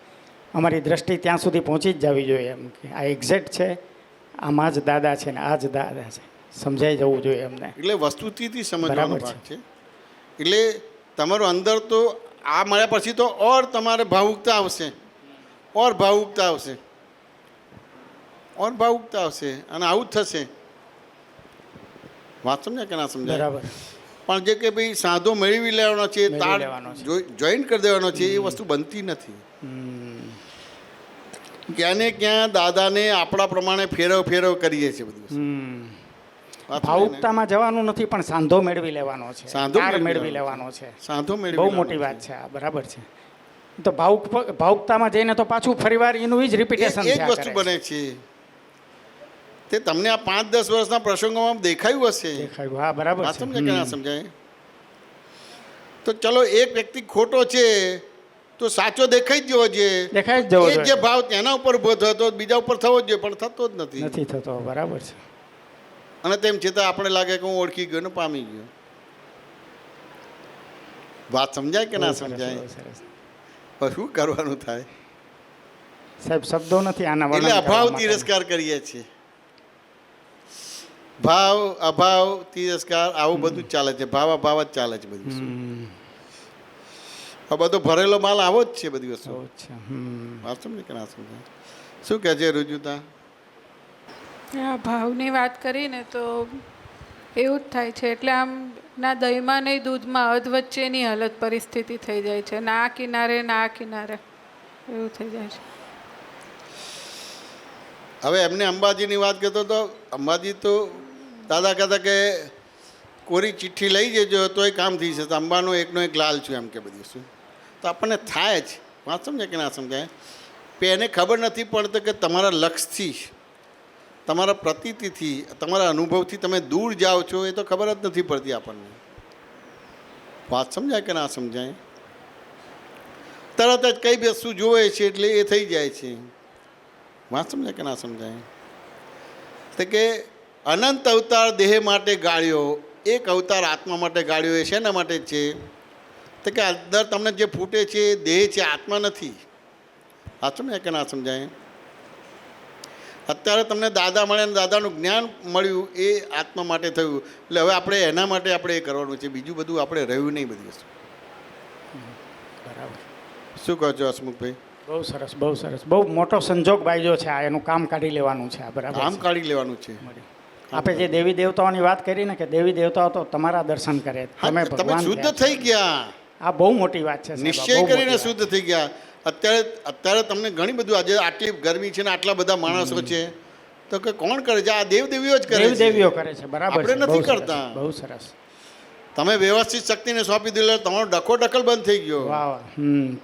અમારી દ્રષ્ટિ ત્યાં સુધી પહોંચી જ જવી જોઈએ એમ કે આ એક્ઝેક્ટ છે, આમાં જ દાદા છે ને આ જ દાદા છે. સમજાઈ જવું જોઈએ એમને. એટલે વસ્તુથી સમજવાનો બરાબર ભાગ છે. એટલે તમારો અંદર તો આ મળ્યા પછી તો ઓર તમારે ભાવુકતા આવશે, ઓર ભાવુકતા આવશે, ઓર ભાવુકતા આવશે અને આવું જ થશે. વાત સમજાય કે ના સમજાય? બરાબર. પણ જે કે ભાઈ સાંધો મેળવી લેવાનો છે, મેળવી તાર લેવાનો છે. જોઈન્ટ કરી દેવાનો છે, એ વસ્તુ બનતી નથી. ક્યાં ને ક્યાં દાદાને આપણા પ્રમાણે ફેરવ કરીએ છીએ બધું. વાત સમજાય ને? ભાવુકતામાં જવાનું નથી, પણ સાંધો મેળવી લેવાનો છે. સાંધો તાર મેળવી મેળવી લેવાનો લેવાનો છે. સાંધો મેળવી બહુ લેવાનો મોટી છે. વાત છે આ. બરાબર છે. તો ભાવુકતામાં જઈને તો પાછું ફરીવાર એનું જ રિપીટેશન એ જ વસ્તુ બને છે. તે તમને આ 5-10 વર્ષના પ્રસંગોમાં દેખાયું હશે. દેખાયું. હા બરાબર વાત છે. સમજાય કે ના સમજાય? તો ચલો એક વ્યક્તિ ખોટો છે તો સાચો દેખાઈ જ જવો જોઈએ. દેખાઈ જ જવો એ જે જોઈએ. ભાવ તેના ઉપર ઉભો થયો તો બીજા ઉપર થવો જ જોઈએ, પણ થતો જ નથી. નથી થતો. બરાબર છે. અને તેમ છતાં આપણે લાગે કે હું ઓળખી ગયો ને પામી ગયો. વાત સમજાય કે ના બહુ સરસ, સમજાય? બહુ સરસ. પણ શું કરવાનું થાય? સાહેબ શબ્દો નથી આના એટલે વર્ણન કરવા અભાવ માટે. તિરસ્કાર કરીએ છીએ. ભાવ અભાવ તિરસ્કાર આવું બધું જ ચાલે છે. ભાવ અભાવ જ ચાલે છે બધું. આ બધો ભરેલો માલ આવો જ છે બધી વસ્તુ. બહુ જ છે. વાત સમજે કે ના સમજાય? શું કહે છે રુજુતા? આ ભાવની વાત કરીને તો એવું જ થાય છે. એટલે આમ ના દહીંમાં નહીં દૂધમાં અધ વચ્ચેની હાલત પરિસ્થિતિ થઈ જાય છે. ના આ કિનારે ના આ કિનારે એવું થઈ જાય છે. હવે એમને અંબાજીની વાત કરતો તો અંબાજી તો દાદા કહેતા કે કોરી ચિઠ્ઠી લઈ જજો તો એ કામ થઈ જશે. અંબાનો એકનો એક લાલ છું એમ કે બધી શું તો આપણને થાય જ. વાત સમજાય કે ના સમજાય? પણ એને ખબર નથી પડતી કે તમારા લક્ષથી, તમારા પ્રતીતિથી, તમારા અનુભવથી તમે દૂર જાઓ છો એ તો ખબર જ નથી પડતી આપણને. વાત સમજાય કે ના સમજાય? તરત જ કઈ વસ્તુ જોવે છે એટલે એ થઈ જાય છે. વાત સમજાય કે ના સમજાય? તો કે અનંત અવતાર દેહ માટે ગાળ્યો, એક અવતાર આત્મા માટે ગાળ્યો. એ શેના માટે છે? તો કે અંદર તમને જે ફૂટે છે એ દેહ છે, આત્મા નથી. વાત સમજાય કે ના સમજાય? અત્યારે તમને દાદા મળ્યા અને દાદાનું જ્ઞાન મળ્યું એ આત્મા માટે થયું. એટલે હવે આપણે એના માટે આપણે એ કરવાનું છે. બીજું બધું આપણે રહ્યું નહીં બધી વસ્તુ. બરાબર. શું કહો છો હસમુખભાઈ? બહુ સરસ. બહુ સરસ. બહુ મોટો સંજોગ બાજ્યો છે આ. એનું કામ કાઢી લેવાનું છે આ. બરાબર કામ છે. કાઢી લેવાનું છે. આપણે જે દેવી દેવતાઓની વાત કરી ને કે દેવી દેવતાઓ તો તમારા દર્શન કરે, હા, તમે તમે ભગવાન શુદ્ધ થયા છો. થઈ ગયા. આ બહુ મોટી વાત છે સાહેબ. આ નિશ્ચય બહુ મોટી કરીને વાત. શુદ્ધ થઈ ગયા. અત્યારે તમને ઘણી બધું આજે આટલી ગરમી છે ને આટલા બધા માણસો છે તો કે કોણ કરે છે? આ દેવદેવીઓ જ કરે દેવ છે. દેવીઓ કરે છે. બરાબર છે. આપણે બહુ નથી સરસ. કરતા. બહુ સરસ. તમે વ્યવસ્થિત શક્તિને સોંપી દીધું એટલે તમારો ડખોડખલ બંધ થઈ ગયો. વાહ વાહ.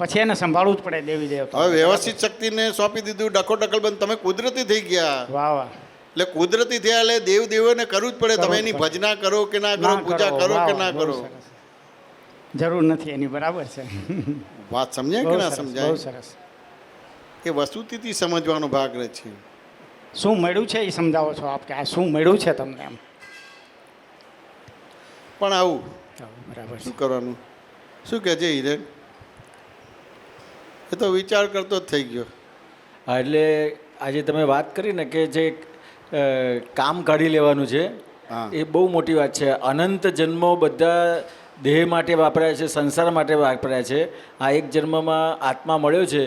પછી એને સંભાળવું જ પડે દેવી દેવતા. હવે વ્યવસ્થિત શક્તિને સોંપી દીધું, ડખોડખલ બંધ, તમે કુદરતી થઈ ગયા. વાહ વાહ. એટલે કુદરતી થયા એટલે દેવદેવોને કરવું જ પડે. કરવું તમે જ એની પડે. ભજના કરો કે ના કરો, ના પૂજા કરો વાહ, કે વાહ, ના બહુ કરો, સરસ. જરૂર નથી એની. બરાબર છે. વાત સમજાય કે બહુ ના સરસ, બહુ સમજાય? સરસ. એ વસ્તુથી સમજવાનો ભાગ રહે છે. શું મળ્યું છે એ સમજાવો છો આપ કે આ શું મળ્યું છે તમને એમ? પણ આવું બરાબર છે. શું કરવાનું? શું કહે છે હિરેન? એ તો વિચાર કરતો જ થઈ ગયો. હા, એટલે આજે તમે વાત કરી ને કે જે કામ કાઢી લેવાનું છે, હા. એ બહુ મોટી વાત છે. અનંત જન્મો બધા દેહ માટે વાપર્યા છે, સંસાર માટે વાપર્યા છે. આ એક જન્મમાં આત્મા મળ્યો છે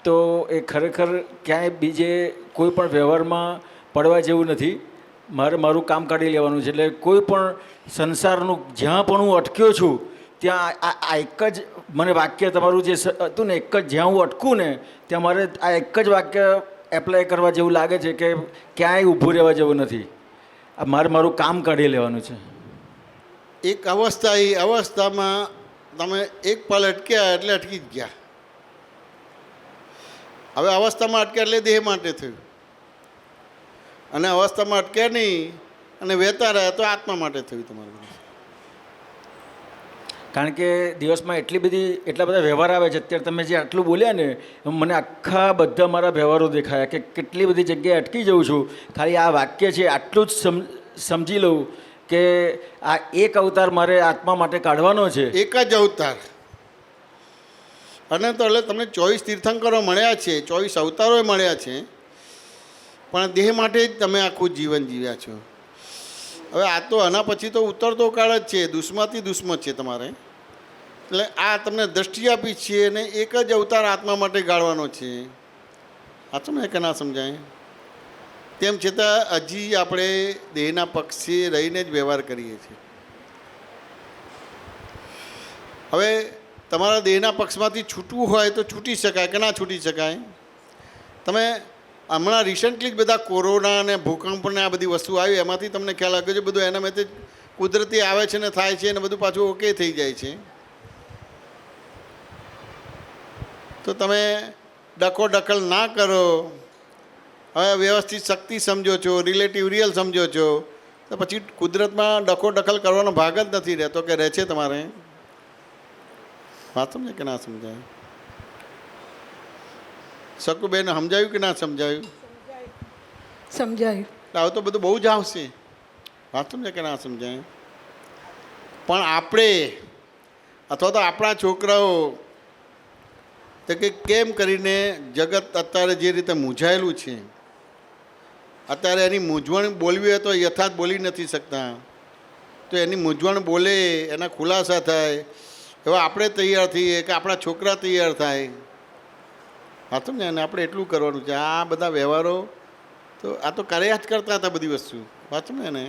તો એ ખરેખર ક્યાંય બીજે કોઈ પણ વ્યવહારમાં પડવા જેવું નથી. મારું કામ કાઢી લેવાનું છે. એટલે કોઈ પણ સંસારનું જ્યાં પણ હું અટક્યો છું ત્યાં આ એક જ મને વાક્ય તમારું જે હતું ને, એક જ જ્યાં હું અટકું ને ત્યાં મારે આ એક જ વાક્ય એપ્લાય કરવા જેવું લાગે છે કે ક્યાંય ઊભું રહેવા જેવું નથી. મારું કામ કાઢી લેવાનું છે. એક અવસ્થા, એ અવસ્થામાં તમે એક પલ અટક્યા એટલે અટકી જ ગયા. હવે અવસ્થામાં અટક્યા એટલે દેહ માટે થયું, અને અવસ્થામાં અટક્યા નહીં અને વહેતા રહ્યા તો આત્મા માટે થયું તમારું. કારણ કે દિવસમાં એટલા બધા વ્યવહાર આવે છે. અત્યારે તમે જે આટલું બોલ્યા ને, મને આખા બધા મારા વ્યવહારો દેખાયા કે કેટલી બધી જગ્યાએ અટકી જાઉં છું. ખાલી આ વાક્ય છે આટલું જ સમજી લઉં કે આ એક અવતાર મારે આત્મા માટે કાઢવાનો છે. એક જ અવતાર. અને તો એટલે તમને 24 તીર્થંકરો મળ્યા છે, 24 અવતારો મળ્યા છે, પણ દેહ માટે જ તમે આખું જીવન જીવ્યા છો. હવે આ તો આના પછી તો ઉતરતો કાળ જ છે, દુશ્મનથી દુશ્મન છે તમારે. એટલે આ તમને દ્રષ્ટિ આપી છે અને એક જ અવતાર આત્મા માટે ગાળવાનો છે. આ તમને કે ના સમજાય? તેમ છતાં હજી આપણે દેહના પક્ષે રહીને જ વ્યવહાર કરીએ છીએ. હવે તમારા દેહના પક્ષમાંથી છૂટવું હોય તો છૂટી શકાય કે ના છૂટી શકાય? તમે હમણાં રિસન્ટલી જ બધા કોરોના અને ભૂકંપને આ બધી વસ્તુ આવી, એમાંથી તમને ખ્યાલ આવ્યો છે બધું એના માટે કુદરતી આવે છે ને થાય છે ને બધું પાછું ઓકે થઈ જાય છે. તો તમે ડખોડખલ ના કરો. હવે વ્યવસ્થિત શક્તિ સમજો છો, રિલેટિવ રિયલ સમજો છો, તો પછી કુદરતમાં ડખોડખલ કરવાનો ભાગ જ નથી રહેતો કે રહે છે તમારે. વાત સમજાય કે ના સમજાય? શકુબેન સમજાયું કે ના સમજાયું? સમજાયું. આવું તો બધું બહુ જ આવશે. વાત સમજાય કે ના સમજાય? પણ આપણે અથવા તો આપણા છોકરાઓ તો કે કેમ કરીને જગત અત્યારે જે રીતે મૂંઝાયેલું છે, અત્યારે એની મૂંઝવણ બોલવી હોય તો યથાર્થ બોલી નથી શકતા, તો એની મૂંઝવણ બોલે, એના ખુલાસા થાય એવા આપણે તૈયાર થઈએ કે આપણા છોકરા તૈયાર થાય. હા તો ને આપણે એટલું કરવાનું છે. આ બધા વ્યવહારો તો આ તો કર્યા જ કરતા હતા બધી વસ્તુ. વાંચો ને એને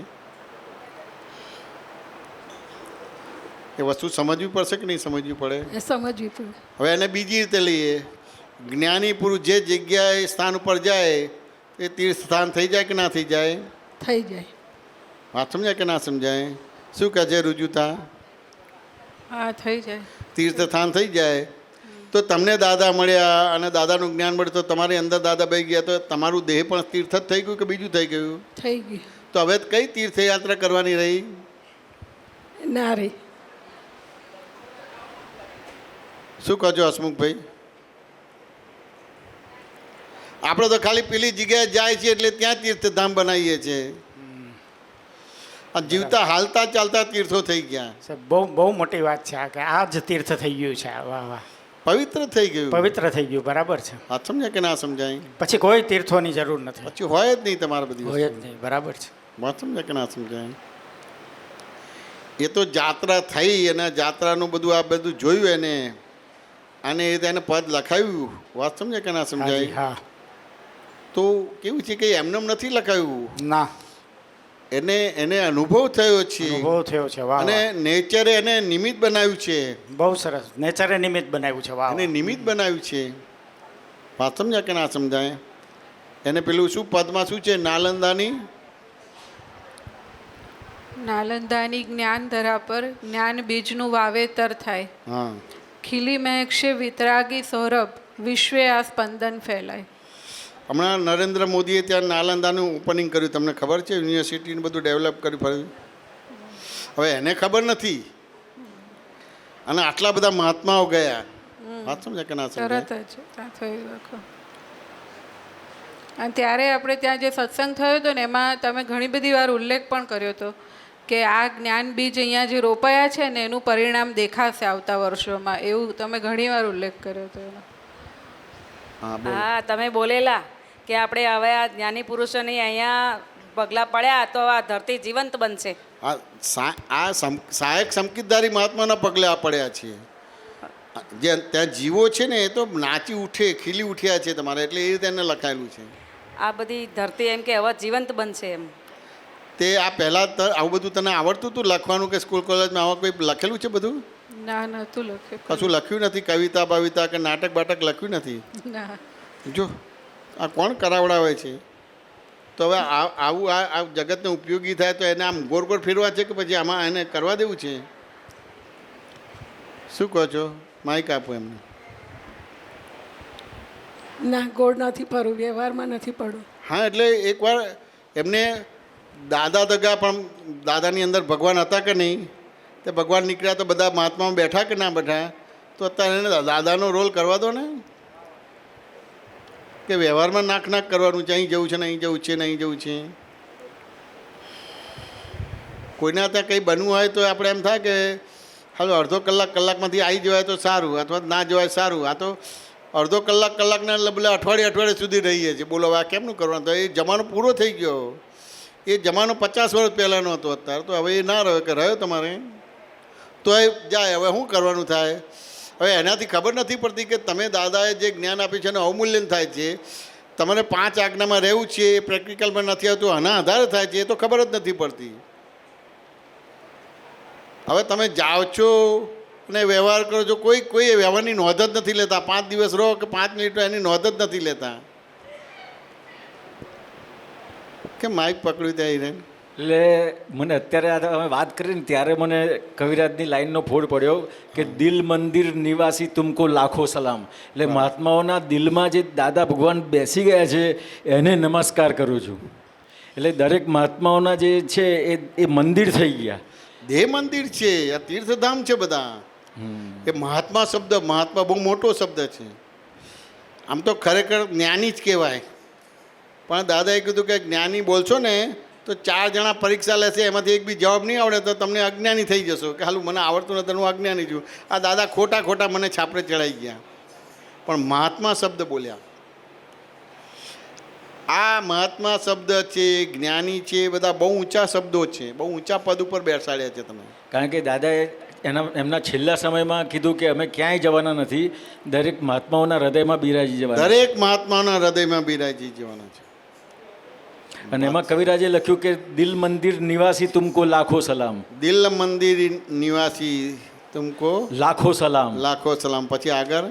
એ વસ્તુ સમજવી પડશે કે નહીં સમજવી પડે? એ સમજવી પડે. હવે એને બીજી રીતે લઈએ. જ્ઞાની પુરુષ જે જગ્યાએ સ્થાન ઉપર જાય એ તીર્થ સ્થાન થઈ જાય કે ના થઈ જાય? થઈ જાય. વાત સમજાય કે ના સમજાય? શું કહે છે રુજુતા? હા, થઈ જાય. તીર્થ સ્થાન થઈ જાય તો તમને દાદા મળ્યા અને દાદાનું જ્ઞાન મળ્યું તો તમારી અંદર દાદા ભાઈ ગયા તો તમારું દેહ પણ તીર્થ જ થઈ ગયું કે બીજું થઈ ગયું? થઈ ગયું. તો હવે કઈ તીર્થયાત્રા કરવાની રહી? ના રે. શું કહો છો હસમુખભાઈ? આપણે તો ખાલી પેલી જગ્યાએ જાય છે એટલે ત્યાં તીર્થધામ બનાવીએ છીએ. આ જીવતા હાલતા ચાલતા તીર્થો થઈ ગયા. સાહેબ, બહુ બહુ મોટી વાત છે આ કે આ જ તીર્થ થઈ ગયું છે. વાહ વાહ, પવિત્ર થઈ ગયું. પવિત્ર થઈ ગયું. બરાબર છે. વાત સમજાય કે ના સમજાય? પછી કોઈ તીર્થોની જરૂર નથી. પછી હોય જ નહીં તમારે બધી હોય જ વસ્તુ. નહીં. બરાબર છે. વાત સમજાય કે ના સમજાય? એ તો જાત્રા થઈ અને જાત્રાનું બધું આ બધું જોયું એને અને એને પદ લખાવ્યું. વાત સમજાય કે ના હાજી, સમજાય? હા. તો કેવું છે કે એમને નથી લખાવ્યું, ના, એને અનુભવ થયો છે અનુભવ થયો છે. વાહ અને વાહ. નેચરે એને નિમિત્ત બનાવ્યું છે. બહુ સરસ. નેચરે નિમિત્ત બનાવ્યું છે. વાહ એને વાહ. નિમિત્ત બનાવ્યું છે. વાત સમજાય કે ના સમજાય? એને પેલું શું પદમાં શું છે? નાલંદાની જ્ઞાન ધરા પર જ્ઞાન બીજનું વાવેતર થાય. હા, ખીલી મહેકશે વિતરાગી સૌરભ, વિશ્વે આ સ્પંદન ફેલાય. હમણાં નરેન્દ્ર મોદીએ ત્યાં નાલંદાનું ઓપનિંગ કર્યું. તમને ખબર છે? યુનિવર્સિટીને બધું ડેવલપ કર્યું ફર્યું. હવે એને ખબર નથી અને આટલા બધા મહાત્માઓ ગયા. વાત સમજે કે ના સમજાય? તરત જ ત્યાં થયું આખું. અને ત્યારે આપણે ત્યાં જે સત્સંગ થયો હતો ને એમાં તમે ઘણી બધી વાર ઉલ્લેખ પણ કર્યો હતો કે આ જ્ઞાન બીજ અહીંયા જે રોપાયા છે ને એનું પરિણામ દેખાશે આવતા વર્ષોમાં, એવું તમે ઘણી વાર ઉલ્લેખ કર્યો હતો એનો. હા બોલ. હા, તમે બોલેલા કે આપણે હવે આ જ્ઞાની પુરુષોની અહીંયા પગલાં પડ્યા તો આ ધરતી જીવંત બનશે. સહાયક સંકિતધારી મહાત્માના પગલે આ પડ્યા છીએ. જે ત્યાં જીવો છે ને એ તો નાચી ઉઠે, ખીલી ઉઠ્યા છે તમારે, એટલે એ રીતે એને લખાયેલું છે. આ બધી ધરતી એમ કે હવે જીવંત બનશે એમ. તે આ પહેલાં આવું બધું તને આવડતું હતું લખવાનું કે સ્કૂલ કોલેજમાં આવા કોઈ લખેલું છે બધું? ના, નહોતું લખ્યું. કશું લખ્યું નથી? કવિતા બવિતા કે નાટક બાટક લખ્યું નથી? ના. જો આ કોણ કરાવડાવે છે? તો હવે આવું આ જગતને ઉપયોગી થાય તો એને આમ ગોળ ગોળ ફેરવા છે કે પછી આમાં એને કરવા દેવું છે? શું કહો છો? માઇક આપો એમને. ના, ગોળ નથી પડવું, વ્યવહારમાં નથી પડવું. હા, એટલે એકવાર એમને દાદા દગા, પણ દાદાની અંદર ભગવાન હતા કે નહીં? તે ભગવાન નીકળ્યા તો બધા મહાત્મામાં બેઠા કે ના બેઠા? તો અત્યારે એને દાદાનો રોલ કરવા દો ને, કે વ્યવહારમાં નાક નાક કરવાનું છે, અહીં જવું છે ને અહીં જવું છે ને અહીં જવું છે. કોઈના ત્યાં કંઈ બનવું હોય તો આપણે એમ થાય કે હાલો અડધો કલાકમાંથી આવી જવાય તો સારું, અથવા ના જવાય સારું. આ તો અડધો કલાકના બદલે અઠવાડિયે સુધી રહીએ છીએ. બોલો આ કેમનું કરવાનું? તો એ જમાનો પૂરો થઈ ગયો. એ જમાનો 50 વર્ષ પહેલાંનો હતો. અત્યારે તો હવે એ ના રહ્યો કે રહ્યો તમારે તો એ જાય. હવે શું કરવાનું થાય? હવે એનાથી ખબર નથી પડતી કે તમે દાદાએ જે જ્ઞાન આપ્યું છે એનું અવમૂલ્યન થાય છે. તમારે 5 આજ્ઞામાં રહેવું છે એ પ્રેક્ટિકલમાં નથી આવતું, આના આધારે થાય છે, એ તો ખબર જ નથી પડતી. હવે તમે જાઓ છો અને વ્યવહાર કરો છો, કોઈ વ્યવહારની નોંધ જ નથી લેતા. 5 દિવસ રહો કે 5 મિનિટ રહો એની નોંધ જ નથી લેતા. કેમ માઇક પકડ્યું ત્યાં હિરેન? એટલે મને અત્યારે આ તમે વાત કરીને ત્યારે મને કવિરાજની લાઈનનો ફોડ પડ્યો કે દિલ મંદિર નિવાસી તુમકો લાખો સલામ. એટલે મહાત્માઓના દિલમાં જે દાદા ભગવાન બેસી ગયા છે એને નમસ્કાર કરું છું. એટલે દરેક મહાત્માઓના જે છે એ મંદિર થઈ ગયા. દેહ મંદિર છે, આ તીર્થધામ છે બધા. એ મહાત્મા શબ્દ, મહાત્મા બહુ મોટો શબ્દ છે. આમ તો ખરેખર જ્ઞાની જ કહેવાય. પણ દાદાએ કીધું કે જ્ઞાની બોલશો ને તો 4 જણા પરીક્ષા લેશે, એમાંથી એક બી જવાબ નહીં આવડે તો તમને અજ્ઞાની થઈ જશો કે હાલું મને આવડતું નથી, હું અજ્ઞાની છું. આ દાદા ખોટા મને છાપરે ચડાઈ ગયા. પણ મહાત્મા શબ્દ બોલ્યા. આ મહાત્મા શબ્દ છે, જ્ઞાની છે, બધા બહુ ઊંચા શબ્દો છે, બહુ ઊંચા પદ ઉપર બેસાડ્યા છે તમે. કારણ કે દાદાએ એમના છેલ્લા સમયમાં કીધું કે અમે ક્યાંય જવાના નથી, દરેક મહાત્માઓના હૃદયમાં બિરાજી જવાના. દરેક મહાત્માના હૃદયમાં બિરાજી જવાના છે. અને એમાં કવિરાજે લખ્યું કે દિલ મંદિર નિવાસી તુમકો લાખો સલામ. દિલ મંદિર નિવાસી તુમકો લાખો સલામ. લાખો સલામ. પછી આગળ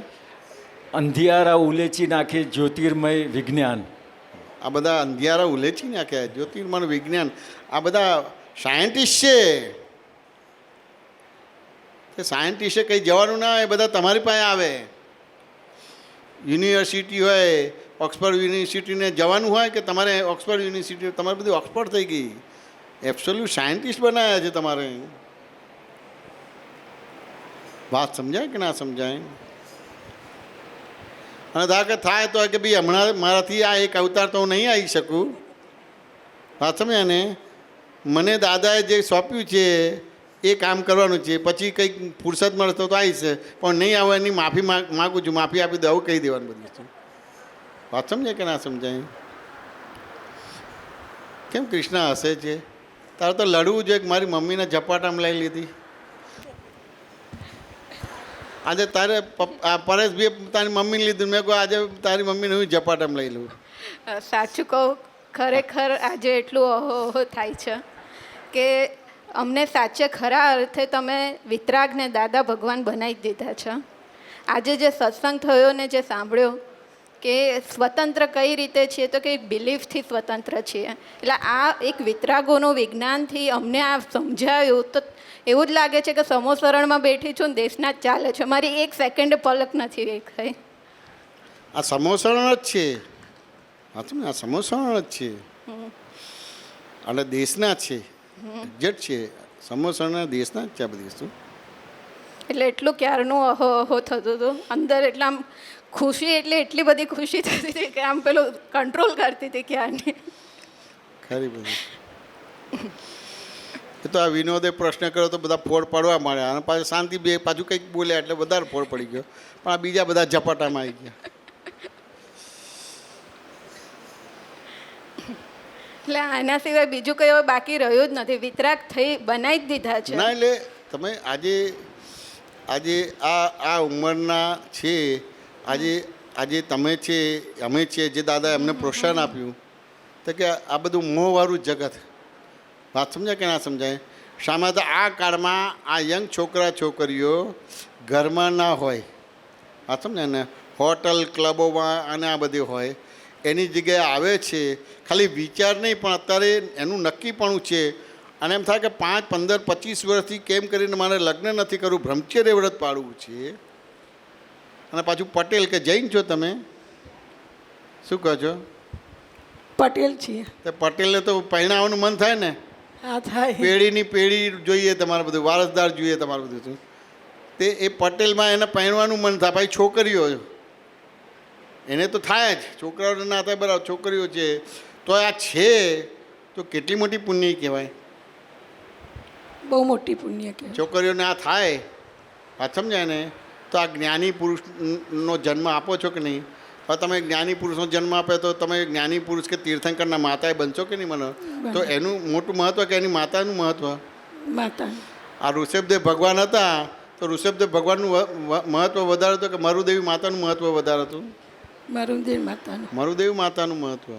અંધિયારા ઉલેચી નાખે જ્યોતિર્મય વિજ્ઞાન. આ બધા અંધિયારા ઉલેચી નાખ્યા, જ્યોતિર્મય વિજ્ઞાન. આ બધા સાયન્ટિસ્ટ છે. સાયન્ટિસ્ટે કંઈ જવાનું ના હોય, બધા તમારી પાસે આવે. યુનિવર્સિટી હોય, ઓક્સફર્ડ યુનિવર્સિટીને જવાનું હોય કે તમારે ઓક્સફર્ડ યુનિવર્સિટી, તમારે બધી ઓક્સફર્ડ થઈ ગઈ. એબ્સોલ્યુટ સાયન્ટિસ્ટ બનાવ્યા છે તમારે. વાત સમજાય કે ના સમજાય? અને ધારો કે થાય તો કે ભાઈ હમણાં મારાથી આ એક અવતાર તો હું નહીં આવી શકું. વાત સમજ્યા ને? મને દાદાએ જે સોંપ્યું છે એ કામ કરવાનું છે. પછી કંઈક ફુરસદ મળશે તો આવીશ, પણ નહીં આવે એની માફી માગું છું, માફી આપી દઉં, આવું કહી દેવાનું બધું છે. વાત સમજાય કે ના સમજાય? કેમ કૃષ્ણ હસે છે? તારે તો લડવું જોઈએ કે મારી મમ્મીને ઝપાટામાં લઈ લીધી. આજે તારે પરેશભાઈ તારી મમ્મીને લીધું, મેં કહું આજે તારી મમ્મીને હું ઝપાટામાં લઈ લઉં. સાચું કહું, ખરેખર આજે એટલું અહો થાય છે કે અમને સાચે ખરા અર્થે તમે વિતરાગને દાદા ભગવાન બનાવી દીધા છે. આજે જે સત્સંગ થયો ને જે સાંભળ્યો કે સ્વતંત્ર કઈ રીતે છીએ, તો કે બિલીફથી સ્વતંત્ર છીએ. એટલે આ એક વિતરાગોનું વિજ્ઞાનથી અમને આ સમજાયું તો એવું જ લાગે છે કે સમોસરણમાં બેઠી છું ને દેશના જ ચાલે છે. મારી 1 સેકન્ડ પલક નથી દેખાઈ. આ સમોસરણ જ છે. આ સમોસરણ જ છે અને દેશના છે. એક્ઝેક્ટ છે. સમોસરણ દેશના જ છે આ બધી વસ્તુ. એટલે એટલું ક્યારનું અહો અહો થતું હતું અંદર, એટલે આમ ખુશી એટલે એટલી બધી ખુશી થતી હતી કે આમ પેલું કંટ્રોલ કરતી હતી ક્યારની. ખરી બધી એ તો આ વિનોદે પ્રશ્ન કર્યો તો બધા ફોડ પડવા માંડ્યા અને પાછું શાંતિ બે પાછું કંઈક બોલ્યા એટલે વધારે ફોડ પડી ગયો, પણ આ બીજા બધા ઝપાટામાં આવી ગયા. એટલે આના સિવાય બીજું કંઈ હવે બાકી રહ્યું જ નથી, વિતરાગ થઈ બનાવી જ દીધા છે. ના એટલે તમે આજે આજે આ ઉંમરના છે, આજે તમે છે, અમે છે, જે દાદા એમને પ્રોત્સાહન આપ્યું તો કે આ બધું મોહવાળું જગત, વાત સમજાય કે ના સમજાય? શામાં તો આ કાળમાં આ યંગ છોકરા છોકરીઓ ઘરમાં ના હોય, વાત સમજાય ને, હોટલ ક્લબોમાં અને આ બધી હોય, એની જગ્યાએ આવે છે. ખાલી વિચાર નહીં પણ અત્યારે એનું નક્કીપણું છે અને એમ થાય કે 5, 15, 25 વર્ષથી કેમ કરીને મારે લગ્ન નથી કરવું, બ્રહ્મચર્ય વ્રત પાડવું છે. અને પાછું પટેલ કે જૈન છો તમે, શું કહો છો? પટેલ છીએ. તો પટેલને તો પહેણાવાનું મન થાય ને, હા થાય. પેઢીની પેઢી જોઈએ તમારે બધું, વારસદાર જોઈએ તમારું બધું, તે એ પટેલમાં એને પહેરવાનું મન થાય. ભાઈ છોકરીઓ એને તો થાય જ, છોકરાઓને ના થાય બરાબર, છોકરીઓ છે તો આ છે તો કેટલી મોટી પુણ્ય કહેવાય. બહુ મોટી પુણ્ય કહેવાય. છોકરીઓને આ થાય, વાત સમજાય ને? તો આ જ્ઞાની પુરુષનો જન્મ આપો છો કે નહીં? હવે તમે જ્ઞાની પુરુષનો જન્મ આપે તો તમે જ્ઞાની પુરુષ કે તીર્થંકરના માતાએ બનશો કે નહીં બનો? તો એનું મોટું મહત્ત્વ કે એની માતાનું મહત્ત્વ? માતા. આ ઋષભદેવ ભગવાન હતા તો ઋષભદેવ ભગવાનનું મહત્ત્વ વધારે હતું કે મરુદેવી માતાનું મહત્ત્વ વધારે હતું? મરુદેવ માતાનું. મરુદેવી માતાનું મહત્ત્વ.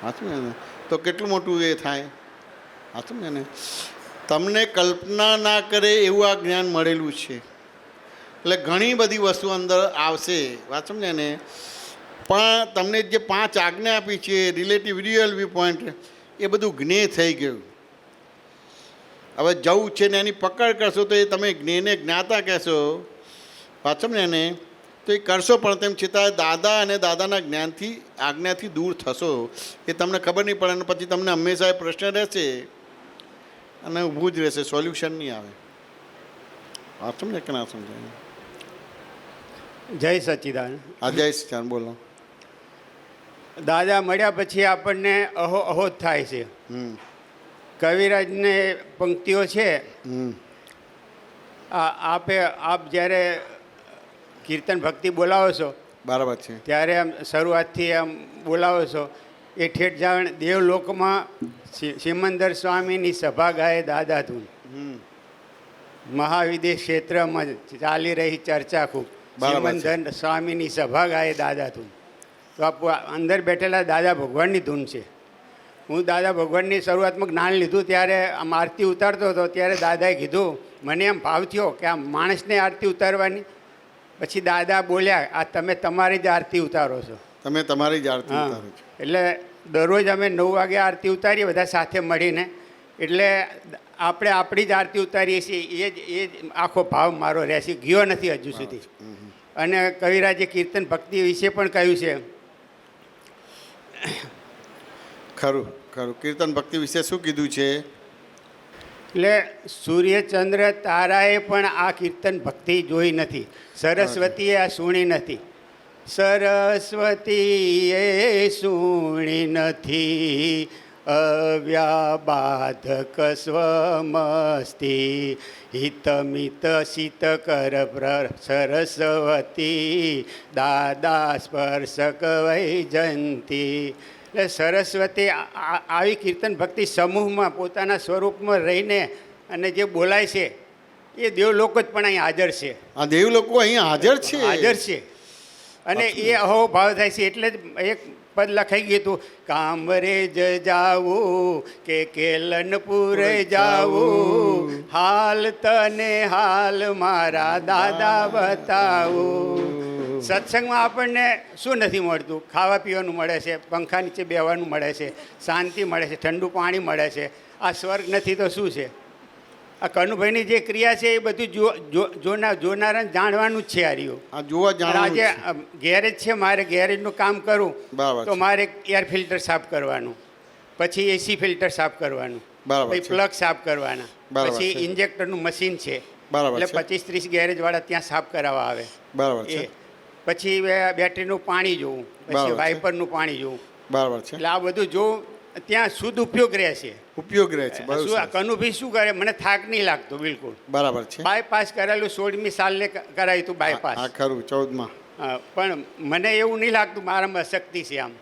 હાચું ને? તો કેટલું મોટું એ થાય, હાચું ને? તમને કલ્પના ના કરે એવું આ જ્ઞાન મળેલું છે. એટલે ઘણી બધી વસ્તુ અંદર આવશે, વાત સમજે ને? પણ તમને જે 5 આજ્ઞા આપી છે, રિલેટિવ રિયલ વ્યૂ પોઈન્ટ, એ બધું જ્ઞેય થઈ ગયું. હવે જવું છે ને એની પકડ કરશો તો એ તમે જ્ઞેયને જ્ઞાતા કહેશો, વાત સમજે ને? તો એ કરશો પણ તેમ છતાં દાદા અને દાદાના જ્ઞાનથી આજ્ઞાથી દૂર થશો, એ તમને ખબર નહીં પડે અને પછી તમને હંમેશા એ પ્રશ્ન રહેશે અને ઊભું જ રહેશે, સોલ્યુશન નહીં આવે. વાત સમજે કે ના સમજાય? જય સચ્ચિદાનંદ. આ જય શ્રી બોલો. દાદા મળ્યા પછી આપણને અહો અહો જ થાય છે. કવિરાજને પંક્તિઓ છે, આપ જ્યારે કીર્તન ભક્તિ બોલાવો છો, બરાબર છે, ત્યારે આમ શરૂઆતથી આમ બોલાવો છો, એ ઠેઠ જાણ દેવલોકમાં સિમંદર સ્વામીની સભા ગાય દાદા તું, મહાવિદેશ ક્ષેત્રમાં ચાલી રહી ચર્ચા ખૂબ, સિમંદર સ્વામીની સભા ગાય દાદા તું. તો આ અંદર બેઠેલા દાદા ભગવાનની ધૂન છે. હું દાદા ભગવાનની શરૂઆતમાં જ્ઞાન લીધું ત્યારે આમ આરતી ઉતારતો હતો, ત્યારે દાદાએ કીધું, મને એમ ભાવ થયો કે આ માણસને આરતી ઉતારવાની. પછી દાદા બોલ્યા, આ તમે તમારી જ આરતી ઉતારો છો. તમે તમારી જ આરતી ઉતારો છો. એટલે દરરોજ અમે 9 વાગે આરતી ઉતારીએ બધા સાથે મળીને. એટલે આપણે આપણી જ આરતી ઉતારીએ છીએ, એ જ આખો ભાવ મારો રહેશે, ગયો નથી હજુ સુધી. અને કવિરાજે કીર્તન ભક્તિ વિશે પણ કહ્યું છે. ખરું ખરું. કીર્તન ભક્તિ વિશે શું કીધું છે? એટલે સૂર્યચંદ્ર તારાએ પણ આ કીર્તન ભક્તિ જોઈ નથી, સરસ્વતીએ આ સુણી નથી, સરસ્વતીએ સુણી નથી, અવ્યાબાધક સ્વમસ્તી, હિતમિત શીતકર સરસ્વતી, દાદા સ્પર્શક વૈજંતી. એટલે સરસ્વતી આવી કીર્તન ભક્તિ સમૂહમાં પોતાના સ્વરૂપમાં રહીને અને જે બોલાય છે એ દેવલોકો જ પણ અહીં હાજર છે. આ દેવલોકો અહીં હાજર છે, હાજર છે. અને એ અહોભાવ થાય છે. એટલે જ એક પદ લખાઈ ગયું હતું, કામરેજ જાવું કે કેલનપુરે જાવું, હાલ તને હાલ મારા દાદા બતાવું. સત્સંગમાં આપણને શું નથી મળતું? ખાવા પીવાનું મળે છે, પંખા નીચે બેહવાનું મળે છે, શાંતિ મળે છે, ઠંડુ પાણી મળે છે. આ સ્વર્ગ નથી તો શું છે? આ કનુભાઈની જે ક્રિયા છે એ બધું જોનારા જાણવાનું જ છે. આ રહ્યું આજે ગેરેજ છે, મારે ગેરેજનું કામ કરું તો મારે એર ફિલ્ટર સાફ કરવાનું, પછી એસી ફિલ્ટર સાફ કરવાનું, પછી પ્લગ સાફ કરવાના, પછી ઇન્જેક્ટરનું મશીન છે, બરાબર એટલે છે. 25-30 ગેરેજવાળા ત્યાં સાફ કરાવવા આવે બરાબર છે. એ પછી બેટરીનું પાણી જોવું, બરાબર પછી છે. વાઇપરનું પાણી જોવું, બરાબર છે. એટલે આ બધું જોવું. ત્યાં શુદ્ધ ઉપયોગ રહે છે. ઉપયોગ રહે છે. બરાબર શું સરસ. કનુભાઈ શું કરે, મને થાક નહીં લાગતો બિલકુલ. બરાબર છે. બાયપાસ કરેલું 16મી સાલને કરાયું હતું હા બાયપાસ. ખરું 14માં. પણ મને એવું નહીં લાગતું મારામાં શક્તિ છે આમ.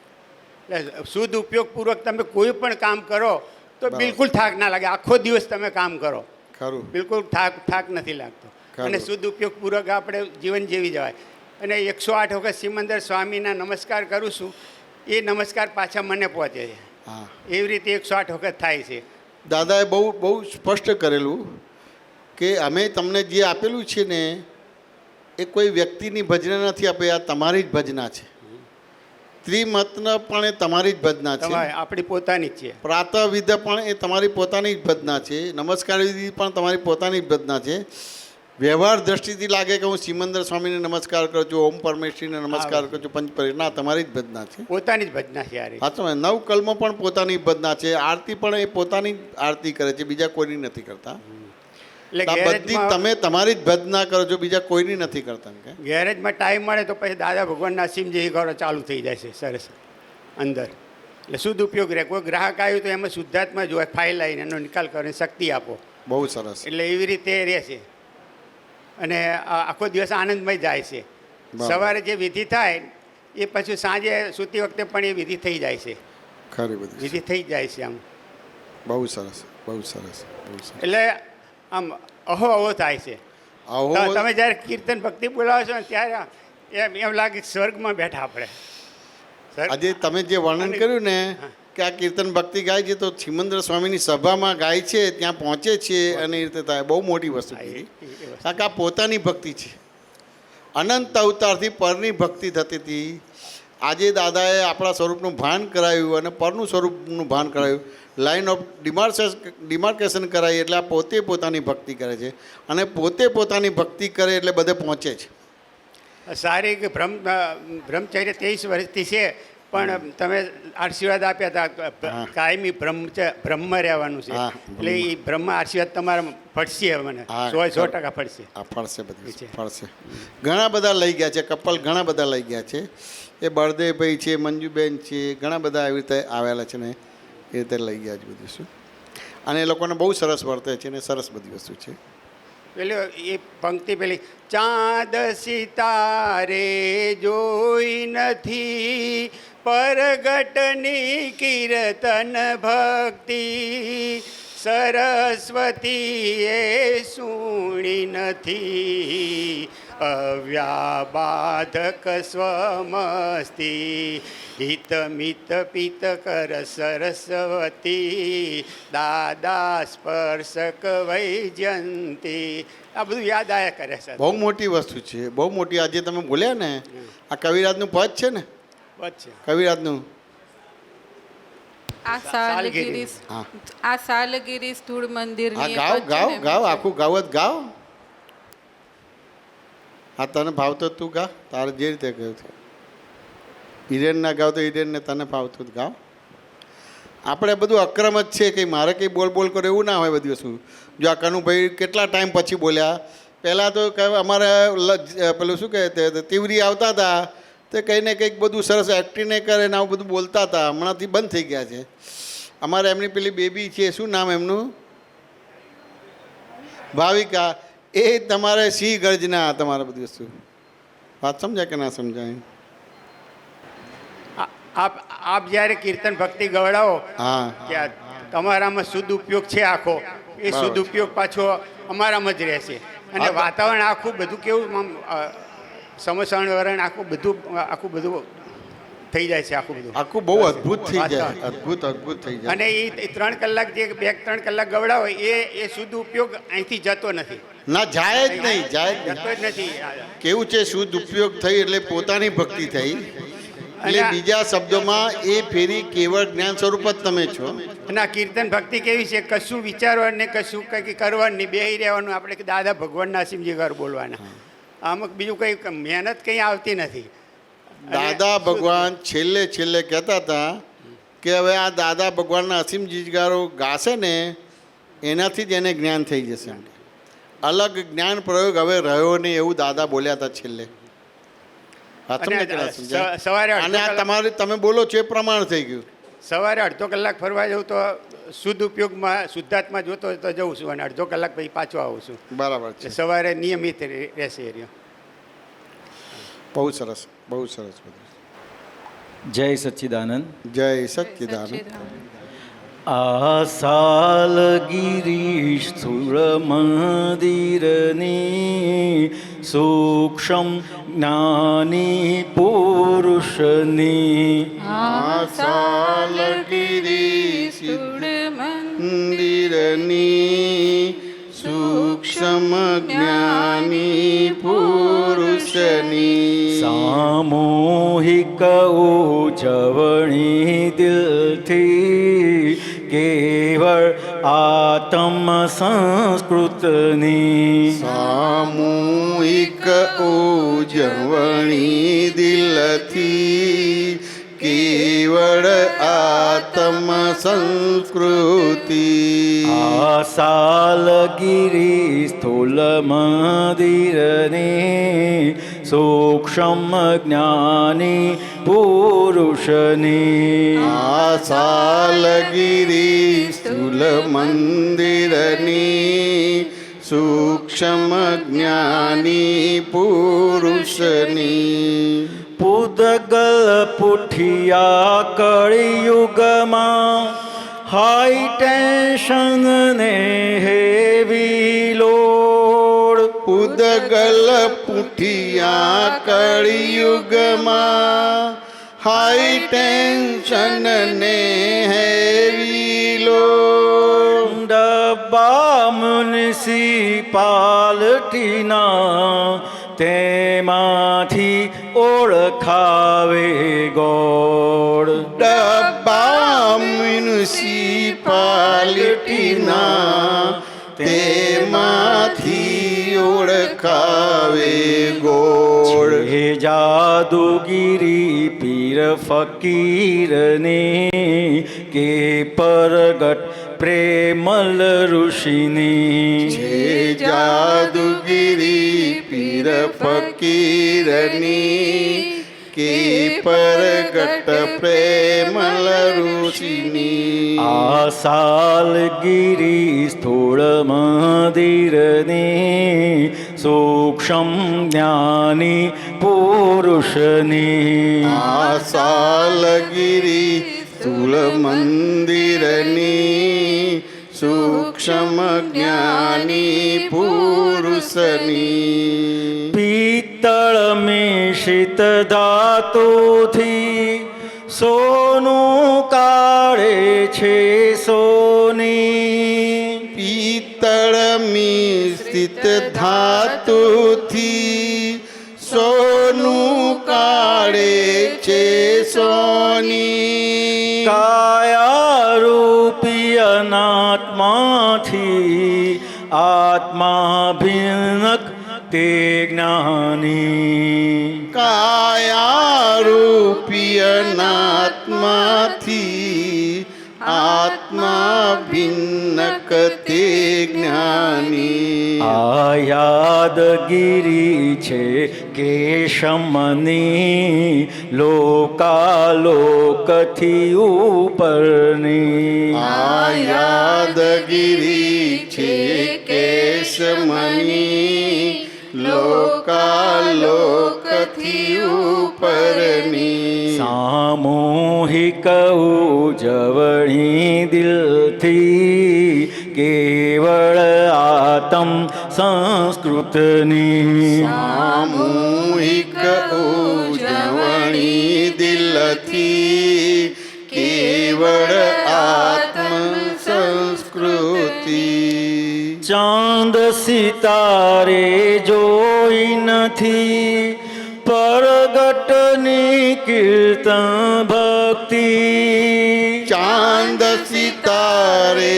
એટલે શુદ્ધ ઉપયોગપૂર્વક તમે કોઈ પણ કામ કરો તો બરાબર. બિલકુલ થાક ના લાગે. આખો દિવસ તમે કામ કરો, ખરું. બિલકુલ થાક નથી લાગતો. ખરું. અને શુદ્ધ ઉપયોગપૂર્વક આપણે જીવન જીવી જવાય. અને 108 વખત સિમંદર સ્વામીના નમસ્કાર કરું છું, એ નમસ્કાર પાછા મને પહોંચે છે. હા એવી રીતે 108 વખત થાય છે. દાદાએ બહુ સ્પષ્ટ કરેલું કે અમે તમને જે આપેલું છે ને એ કોઈ વ્યક્તિની ભજના નથી આપી, આ તમારી જ ભજના છે. ત્રિમતન પણ એ તમારી જ ભજના છે. તમારે આપણી પોતાની જ છે. પ્રાતઃવિધ પણ એ તમારી પોતાની જ ભજના છે. નમસ્કાર વિધિ પણ તમારી પોતાની જ ભજના છે. વ્યવહાર દ્રષ્ટિથી લાગે કે હું સિમંદર સ્વામીને નમસ્કાર કરું છું, ઓમ પરમેશ્વરીને નમસ્કાર કરું છું, પંચપરી, ના તમારી જ ભજના છે. પોતાની જ ભજના છે યાર. હા તો નવ કલમો પણ પોતાની ભજના છે. આરતી પણ એ પોતાની જ આરતી કરે છે, બીજા કોઈની નથી કરતા. એટલે આ બધી ગેરેજમાં તમે તમારી જ ભજના કરો છો, બીજા કોઈની નથી કરતા કે ગેરેજમાં ટાઈમ મળે તો પછી દાદા ભગવાનના સિમજી કરો ચાલુ થઈ જાય છે સરસ અંદર. એટલે શુદ્ધ ઉપયોગ રહે. કોઈ ગ્રાહક આવ્યું તો એમાં શુદ્ધાત્મા જ હોય, ફાઇલ આવીને એનો નિકાલ કરીને શક્તિ આપો. બહુ સરસ. એટલે એવી રીતે રહે છે. અને આખો દિવસ આનંદમય જાય છે. બરાબર. સવારે જે વિધિ થાય એ પછી સાંજે સૂતી વખતે પણ એ વિધિ થઈ જાય છે. ખરી બધી વિધિ થઈ જાય છે આમ. બહુ સરસ, બહુ સરસ, બહુ સરસ. એટલે આમ અહો થાય છે. આવો તમે જ્યારે કીર્તન ભક્તિ બોલાવો છો ને ત્યારે એમ લાગે કે સ્વર્ગમાં બેઠા આપણે. આજે તમે જે વર્ણન કર્યું ને કે આ કીર્તન ભક્તિ ગાય છે તો સિમંદર સ્વામીની સભામાં ગાય છે, ત્યાં પહોંચે છે અને એ રીતે થાય, બહુ મોટી વસ્તુ કીધી. કારણ કે આ પોતાની ભક્તિ છે. અનંત અવતારથી પરની ભક્તિ થતી હતી. આજે દાદાએ આપણા સ્વરૂપનું ભાન કરાયું અને પરનું સ્વરૂપનું ભાન કરાયું. લાઇન ઓફ ડિમાર્કેશન કરાવી એટલે આ પોતે પોતાની ભક્તિ કરે છે અને પોતે પોતાની ભક્તિ કરે એટલે બધે પહોંચે છે. સારી બ્રહ્મચર્ય 23 વર્ષથી છે, પણ તમે આશીર્વાદ આપ્યા હતા કાયમી બ્રહ્મ રહેવાનું છે. હા, એટલે એ બ્રહ્મ આશીર્વાદ તમારા ફળશે મને, હા, 100% ફળશે. આ ફળશે, બધી ફળશે. ઘણા બધા લઈ ગયા છે, કપલ ઘણા બધા લઈ ગયા છે. એ બળદેવભાઈ છે, મંજુબેન છે, ઘણા બધા એવી રીતે આવેલા છે ને એ રીતે લઈ ગયા છે બધું શું. અને એ લોકોને બહુ સરસ વર્તે છે ને સરસ બધી વસ્તુ છે. પેલી એ પંક્તિ પેલી ચાંદ સિતારે જોઈ નથી, પરગટની કીર્તન ભક્તિ, સરસ્વતીએ સુણી નથી, અવ્યાબાધક સ્વમસ્તી, હિત મિત પિત કર સરસ્વતી, દાદા સ્પર્શક વૈજયંતી. આ બધું યાદ આયા કરે છે. બહુ મોટી વસ્તુ છે, બહુ મોટી. આજે તમે બોલ્યા ને આ કવિરાજનું પદ છે ને, બસ છે. કવિરાજનું આ સાલગીરી હા. આ સાલગીરી સ્થૂળ હા મંદિરની ગાવ પદ છે ગાવ ને, ગાવ આખું ગાવ જ ગાવ. હા તને ભાવતો તું ગા, તારે જે રીતે કહ્યું છે. હિરેન ના ગાવ તો હિરેનને તને ભાવતું જ ગાવ. આપણે બધું અક્રમ જ છે, કંઈ મારે કંઈ બોલ બોલ કરો એવું ના હોય બધી વસ્તુ. જો આ કનુભાઈ કેટલા ટાઈમ પછી બોલ્યા. પહેલાં તો અમારે પેલું શું કહે તીવરી આવતા હતા તે કંઈ ને કંઈક બધું સરસ એક્ટિંગ કરે ને આવું બધું બોલતા હતા. હમણાંથી બંધ થઈ ગયા છે. અમારે એમની પેલી બેબી છે, શું નામ એમનું, ભાવિકા, એ તમારે સિંહ ગર્જના તમારે બધી વસ્તુ. વાત સમજાય કે ના સમજાય? આપ જ્યારે કીર્તન ભક્તિ ગવડાવો હા કે તમારામાં શુદ્ધ ઉપયોગ છે આખો, એ શુદ્ધ બરાબર. ઉપયોગ પાછો અમારામાં જ રહેશે. અને હા, વાતાવરણ આખું બધું કેવું આમ સમસરણ આખું બધું થઈ જાય છે. આખું બધું આખું બહુ અદ્ભુત થઈ જાય, અદ્ભુત અદ્ભુત થઈ જાય. અને એ 3 કલાક જે 2-3 કલાક ગવડાવો એ શુદ્ધ ઉપયોગ અહીંથી જતો નથી, ના જાય જ નહીં, જાય જ જતો નહીં. જ નથી. કેવું છે, શુદ્ધ ઉપયોગ થઈ એટલે પોતાની ભક્તિ થઈ. એટલે અને બીજા શબ્દોમાં એ ફેરી કેવળ જ્ઞાન સ્વરૂપ જ તમે છો. અને આ કીર્તન ભક્તિ કેવી છે, કશું વિચારવાનું નહીં, કશું કંઈ કરવાનું નહીં, બેહી રહેવાનું. આપણે કે દાદા ભગવાનના સિમજી ઘર બોલવાના. આમાં બીજું કંઈ મહેનત કંઈ આવતી નથી. દાદા ભગવાન છેલ્લે કહેતા હતા કે હવે આ દાદા ભગવાનના અસીમ જીજગારો ગાશે ને એનાથી જ એને જ્ઞાન થઈ જશે. અલગ જ્ઞાન પ્રયોગ હવે રહ્યો નહીં એવું દાદા બોલ્યા હતા છેલ્લે. હા, તમને અને કેટલા સમજાય? સવારે અને આ તમારે તમે બોલો છો એ પ્રમાણ થઈ ગયું. સવારે અડધો કલાક ફરવા જાઉં તો શુદ્ધ ઉપયોગમાં શુદ્ધાત્મા જોતો હોય તો જઉં છું અને અડધો કલાક પછી પાછો આવું છું. બરાબર છે. સવારે નિયમિત રહેશે એ રહ્યો. બહુ સરસ, બહુ સરસ. જય સચ્ચિદાનંદ. જય સચ્ચિદાનંદ. આસાલ ગિરીશ સ્થૂળ મંદિરની સૂક્ષ્મ જ્ઞાની પુરુષની આસાલગીરી મંદિરની સૂક્ષ્મ જ્ઞાની પુરુષની સામૂહિક ઉજવણી દિલથી કેવળ આત્મ સંસ્કૃતની સામૂહિક ઉજવણી દિલથી કેવળ આત્મ સંસ્કૃતિ આસાલગીરી સ્થૂલ મંદિરની સૂક્ષ્મ જ્ઞાની પુરુષની આસાલગીરી સ્થૂલ મંદિરની સૂક્ષ્મ જ્ઞાની પુરુષની પૂદગલ પુઠિયા કળિયુગમાં હાઈ ટેન્શન ને હેવી લોડ ઉદગલ પુઠિયા કળિયુગમાં હાઈ ટેન્શન ને હેવી લોડ ડબ્બા મ્યુનિસિપાલિટીના તેમાંથી ઓળખાવે ગોળ ડબ્બા મ્યુનિસિપાલિટીના તેમાંથી ઓળખાવે ગોળ હે જાદુગીરી પીર ફકીરને કે પરગટ પ્રેમલ ઋષિની છે જાદુગીરી પીર ફકીરની કે પરગટ પ્રેમલ ઋષિની આસાલગીરી સ્થૂળ મંદિરની સૂક્ષ્મ જ્ઞાની પુરુષની આસાલગીરી સ્થૂળ મંદિરની સૂક્ષ્મ જ્ઞાની પુરુષની પિત્તળ મિશ્રિત ધાતુથી સોનું કાઢે છે સોની પિત્તળ મિશ્રિત ધાતુથી સોનું કાઢે છે સોની કાયારૂપી અનાત્માથી આત્મા ભિન્નક તે જ્ઞાની કાયારૂપી અનાત્માથી આત્મા ભિન્નક તે જ્ઞાની આ યાદગીરી છે કેશમની લોકાલોકથી ઉપરની આ યાદગીરી છે કેશમની લોકાલોકથી ઉપરની સામૂહિક ઉજવણી દિલથી કેવળ આત્મ સંસ્કૃતની સામૂહિક ઉજવણી દિલથી કેવળ આત્મ સંસ્કૃતિ ચાંદ સિતારે જોઈ નથી પરગટની કીર્તન ભક્તિ ચાંદ સિતારે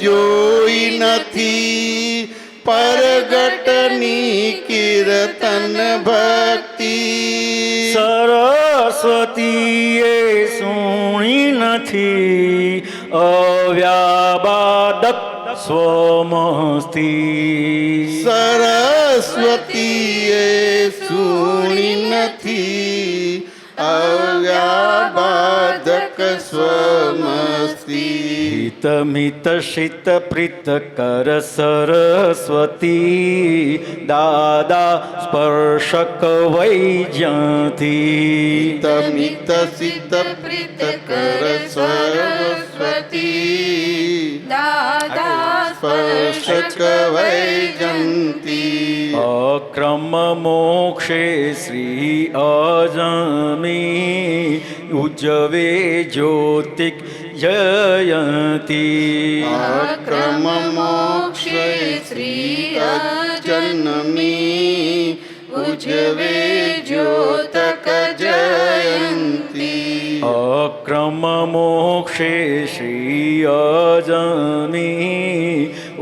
જોઈ નથી પરગટની કીર્તન ભક્તિ સરસ્વતીએ સુણી નથી અવ્યાબા અવ્યાદક સ્વમસ્તિ સરસ્વતીએ સુણી નથી અવ્યાબાધક સ્વમસ્તિ હિતમિત શિત પ્રીત કર સરસ્વતી દાદા સ્પર્શક વૈજયંતી તમિત સિત પ્રીત કર સરસ્વતી દાદા સ્પર્શક વૈજંતી અક્રમ મોક્ષે શ્રી અજમી ઉજવે જ્યોતિક જયંતી અક્રમ મોક્ષે શ્રી અજન્મી ઉજવે જ્યોતક જયંતી અક્રમ મોક્ષે શ્રી અજમી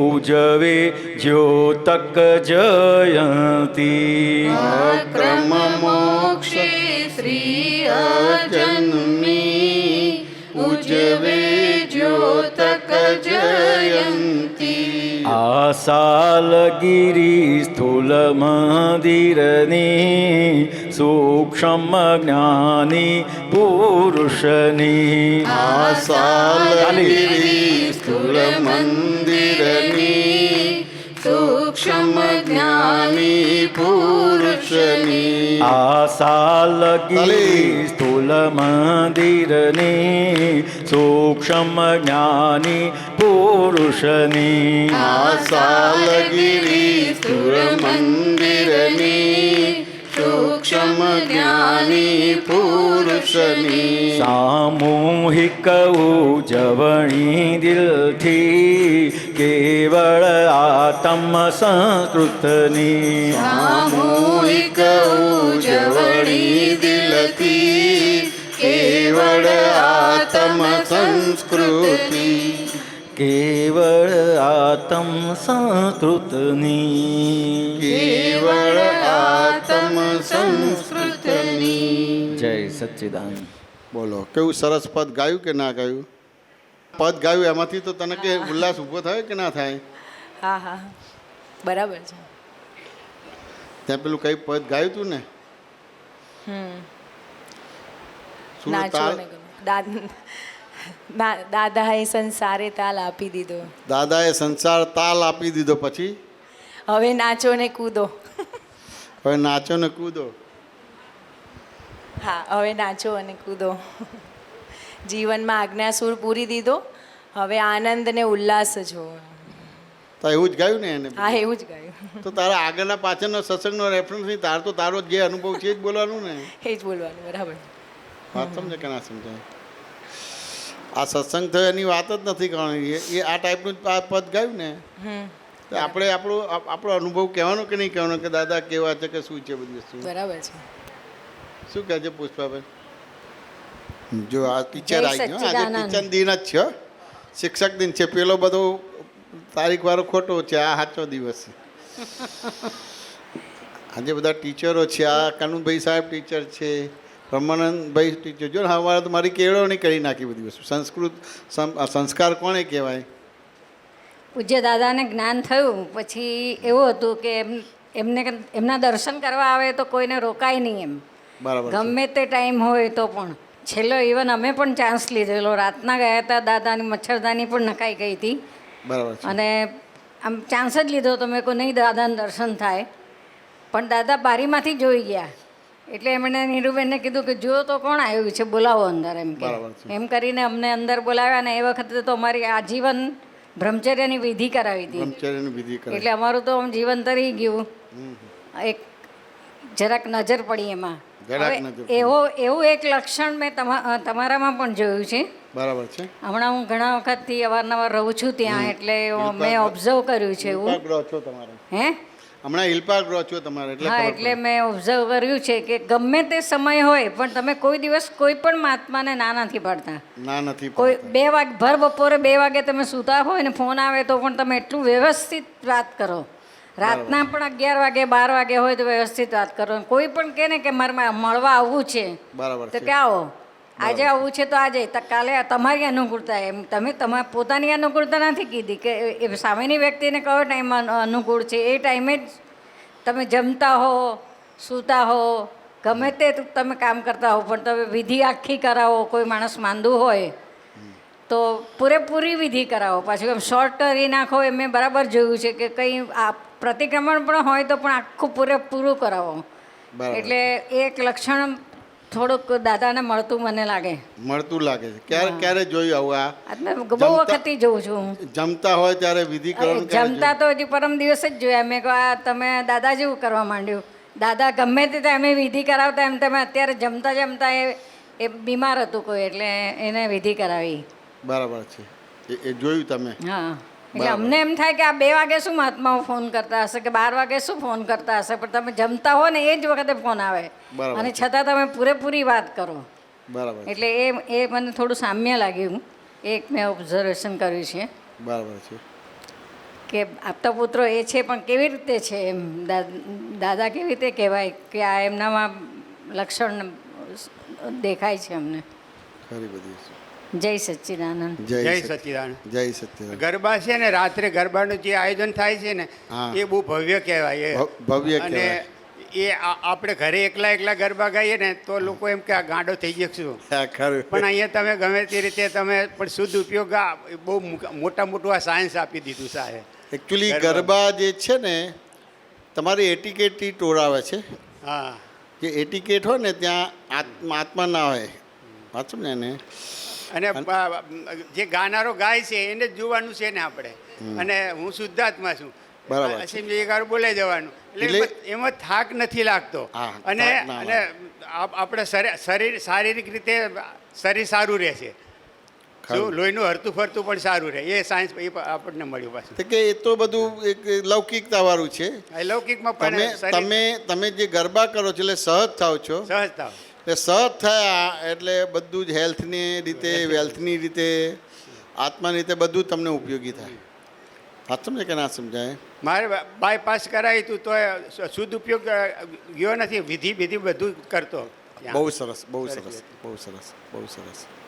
ઉજવે જ્યોતક જયંતી અક્રમ મોક્ષે શ્રી અજન્મી ઉજવે જ્યોતક જયંતી આસાલગીરી સ્થૂલ મંદિરની સૂક્ષ્મ જ્ઞાની પુરુષની આસાલગીરી સ્થૂળ મંદિરની સૂક્ષ્મ જ્ઞાની પુરુષની આસાલગીરી સ્થૂલ મંદિરની સૂક્ષ્મ જ્ઞાની પુરુષની આસાલગીરી સ્થૂળ મંદિરની સૂક્ષ્મ જ્ઞાની પુરુષની સામૂહિક ઉજવણી દિલથી કેવળ આત્મ સંસ્કૃતની સામૂહિક ઉજવણી દિલથી કેવળ આત્મ સંસ્કૃતિ કેવળ આત્મ સંસ્કૃતની કેવળ આત્મ સંસ્કૃતની જય સચ્ચિદાનંદ. બોલો કેવું સરસ પદ ગાયું કે ના ગાયું? પદ ગાયું એમાંથી તો તને કે ઉલ્લાસ ઊભો થાય કે ના થાય? હા હા બરાબર છે. ત્યાં પેલું કઈ પદ ગાયું તું ને સુર નાચો તાલ ને દાદાએ સંસારે તાલ આપી દીધો, દાદાએ સંસાર તાલ આપી દીધો, પછી હવે નાચો ને કૂદો. હવે નાચો ને કૂદો. હા હવે નાચો અને કૂદો. જીવનમાં આજ્ઞાસુર પૂરી દીધો, હવે આનંદ ને ઉલ્લાસ જો. તો એવું જ ગાયું ને એને? હા એવું જ ગાયું. તો તારા આગળના પાછળનો સત્સંગનો રેફરન્સ નહીં, તાર તો તારો જે અનુભવ છે એ જ બોલવાનું ને. એ જ બોલવાનું. બરાબર. વાત સમજે કે ના સમજાય? આ સત્સંગ થયો એની વાત જ નથી કરવાની. એ આ ટાઈપનું જ પદ ગાયું ને તો આપણે આપણો અનુભવ કહેવાનો કે નહીં કહેવાનો કે દાદા કેવા છે કે શું છે બધી વસ્તુ. બરાબર છે. શું કહે છે પુષ્પાબેન? જો આ ટીચર આવી ગયો, આજે ટીચર દિન જ છે, શિક્ષક દિન છે. પેલો બધો તારીખ વાળો ખોટો છે, આ સાચો દિવસ છે. આજે બધા ટીચરો છે. આ કાનુભાઈ સાહેબ ટીચર છે, બ્રહ્માનંદભાઈ ટીચર. જો હવારે તો મારી કેળવણી કરી નાખી બધી વસ્તુ. સંસ્કાર કોને કહેવાય? પૂજ્ય દાદાને જ્ઞાન થયું પછી એવું હતું કે એમના દર્શન કરવા આવે તો કોઈને રોકાય નહીં એમ. બરાબર. ગમે તે ટાઈમ હોય તો પણ છેલ્લો ઇવન અમે પણ ચાન્સ લીધેલો. રાતના ગયા હતા, દાદાની મચ્છરદાની પણ નખાઈ ગઈ હતી. બરાબર. અને આમ ચાન્સ જ લીધો તો મેં કહું નહીં દાદાનું દર્શન થાય. પણ દાદા બારીમાંથી જોઈ ગયા એટલે એમણે નીરુબેનને કીધું કે જો તો કોણ આવ્યું છે, બોલાવો અંદર એમ કે. એમ કરીને અમને અંદર બોલાવ્યા અને એ વખતે તો અમારી આજીવન બ્રહ્મચર્યની વિધિ કરાવી હતી. એટલે અમારું તો આમ જીવન તરી ગયું. એક જરાક નજર પડી એમાં. એવું એક લક્ષણ મેં તમારામાં પણ જોયું છે. બરાબર છે. હમણાં હું ઘણા વખતથી અવારનવાર રહું છું ત્યાં, એટલે મેં ઓબ્ઝર્વ કર્યું છે એવું. હે હમણાં હિલપાર્ક રહો છો તમારે એટલે? હા, એટલે મેં ઓબ્ઝર્વ કર્યું છે કે ગમે તે સમય હોય પણ તમે કોઈ દિવસ કોઈ પણ મહાત્માને ના નથી પાડતા. ના નથી કોઈ 2 વાગે ભર બપોરે 2 વાગે તમે સૂતા હોય ને ફોન આવે તો પણ તમે એટલું વ્યવસ્થિત વાત કરો. રાતના પણ 11 વાગે 12 વાગે હોય તો વ્યવસ્થિત વાત કરો. કોઈ પણ કહે ને કે મારે મળવા આવવું છે બરાબર તો કે આવો, આજે આવું છે તો આજે કાલે તમારી અનુકૂળતા એમ તમે તમારી પોતાની અનુકૂળતા નથી કીધી કે એ સામેની વ્યક્તિને કયો ટાઈમ અનુકૂળ છે એ ટાઈમે જ તમે જમતા હો સૂતા હો ગમે તે તમે કામ કરતા હો પણ તમે વિધિ આખી કરાવો કોઈ માણસ માંદું હોય તો પૂરેપૂરી વિધિ કરાવો પાછું એમ શોર્ટ કરી નાખો એ મેં બરાબર જોયું છે કે કંઈ આ પ્રતિક્રમણ પણ હોય તો પણ આખું પૂરેપૂરું કરાવો બરાબર. એટલે એ એક લક્ષણ થોડુંક દાદાને મળતું મને લાગે મળતું લાગે છે. ક્યારે જોયું આવું આ આ મેં બહુ વખતથી જોઉં છું હું. જમતા હોય ત્યારે વિધિ કરવાનું ક્યારે જમતા તો હજી પરમ દિવસે જ જોયા મેં કહ્યું આ તમે દાદા જેવું કરવા માંડ્યું દાદા ગમે તે અમે વિધિ કરાવતા એમ તમે અત્યારે જમતા જમતા એ બીમાર હતું કોઈ એટલે એને વિધિ કરાવી જોયું? બરાબર છે. એ જોયું તમે? હા એટલે અમને એમ થાય કે આ 2 વાગે શું મહાત્માઓ ફોન કરતા હશે કે 12 વાગે શું ફોન કરતા હશે પણ તમે જમતા હો ને એ જ વખતે ફોન આવે બરાબર. અને છતાં તમે પૂરેપૂરી વાત કરો બરાબર એટલે એ મને થોડું સામ્ય લાગ્યું એક મેં ઓબ્ઝર્વેશન કર્યું છે બરાબર છે. કે આપતા પુત્રો એ છે પણ કેવી રીતે છે એમ દાદા કેવી રીતે કહેવાય કે આ એમનામાં લક્ષણ દેખાય છે અમને ખરી બધી છે. જય સચ્ચિદાનંદ જય સચ્ચિદાનંદ. જય સત્યનારાયણ. ગરબા છે ને રાત્રે ગરબાનું જે આયોજન થાય છે ને હા. એ બહુ ભવ્ય કહેવાય એ ભવ્ય અને કહેવાય. એ આપણે ઘરે એકલા ગરબા ગાઈએ ને તો લોકો એમ કે આ ગાંડો થઈ જશું હા, ખરું. પણ અહીંયા તમે ગમે તે રીતે તમે પણ શુદ્ધ ઉપયોગ બહુ મોટું આ સાયન્સ આપી દીધું સાહેબ. એકચ્યુઅલી ગરબા જે છે ને તમારી એટિકેટથી ટોળાવે છે. હા જે એટિકેટ હોય ને ત્યાં આત્મા ના હોય વાંચું ને એને અને જે ગાનારો ગાય છે એને જ જોવાનું છે ને આપણે અને હું શુદ્ધાત્મા છું બરાબર છે. અસીમ જયકાર બોલે જવાનું એટલે એમાં થાક નથી લાગતો હા, અને થાક ના અને આપણે શરીર શારીરિક રીતે શરીર સારું રહે છે શું લોહીનું હરતું ફરતું પણ સારું રહે એ સાયન્સ એ આપણને મળ્યું પાછું તો કે એ તો બધું એક લૌકિકતા વાળું છે. લૌકિકમાં તમે પણ શરીર તમે તમે જે ગરબા કરો છો એટલે સહજ થાવ છો સહજતા એટલે સહજ થયા એટલે બધું જ હેલ્થની રીતે વેલ્થની રીતે આત્માની રીતે બધું તમને ઉપયોગી થાય. વાત સમજે કે ના સમજાય? મારે બાયપાસ કરાવી તું તો શુદ્ધ ઉપયોગ ગયો નથી વિધિ બધું કરતો બહુ સરસ બહુ સરસ બહુ સરસ બહુ સરસ.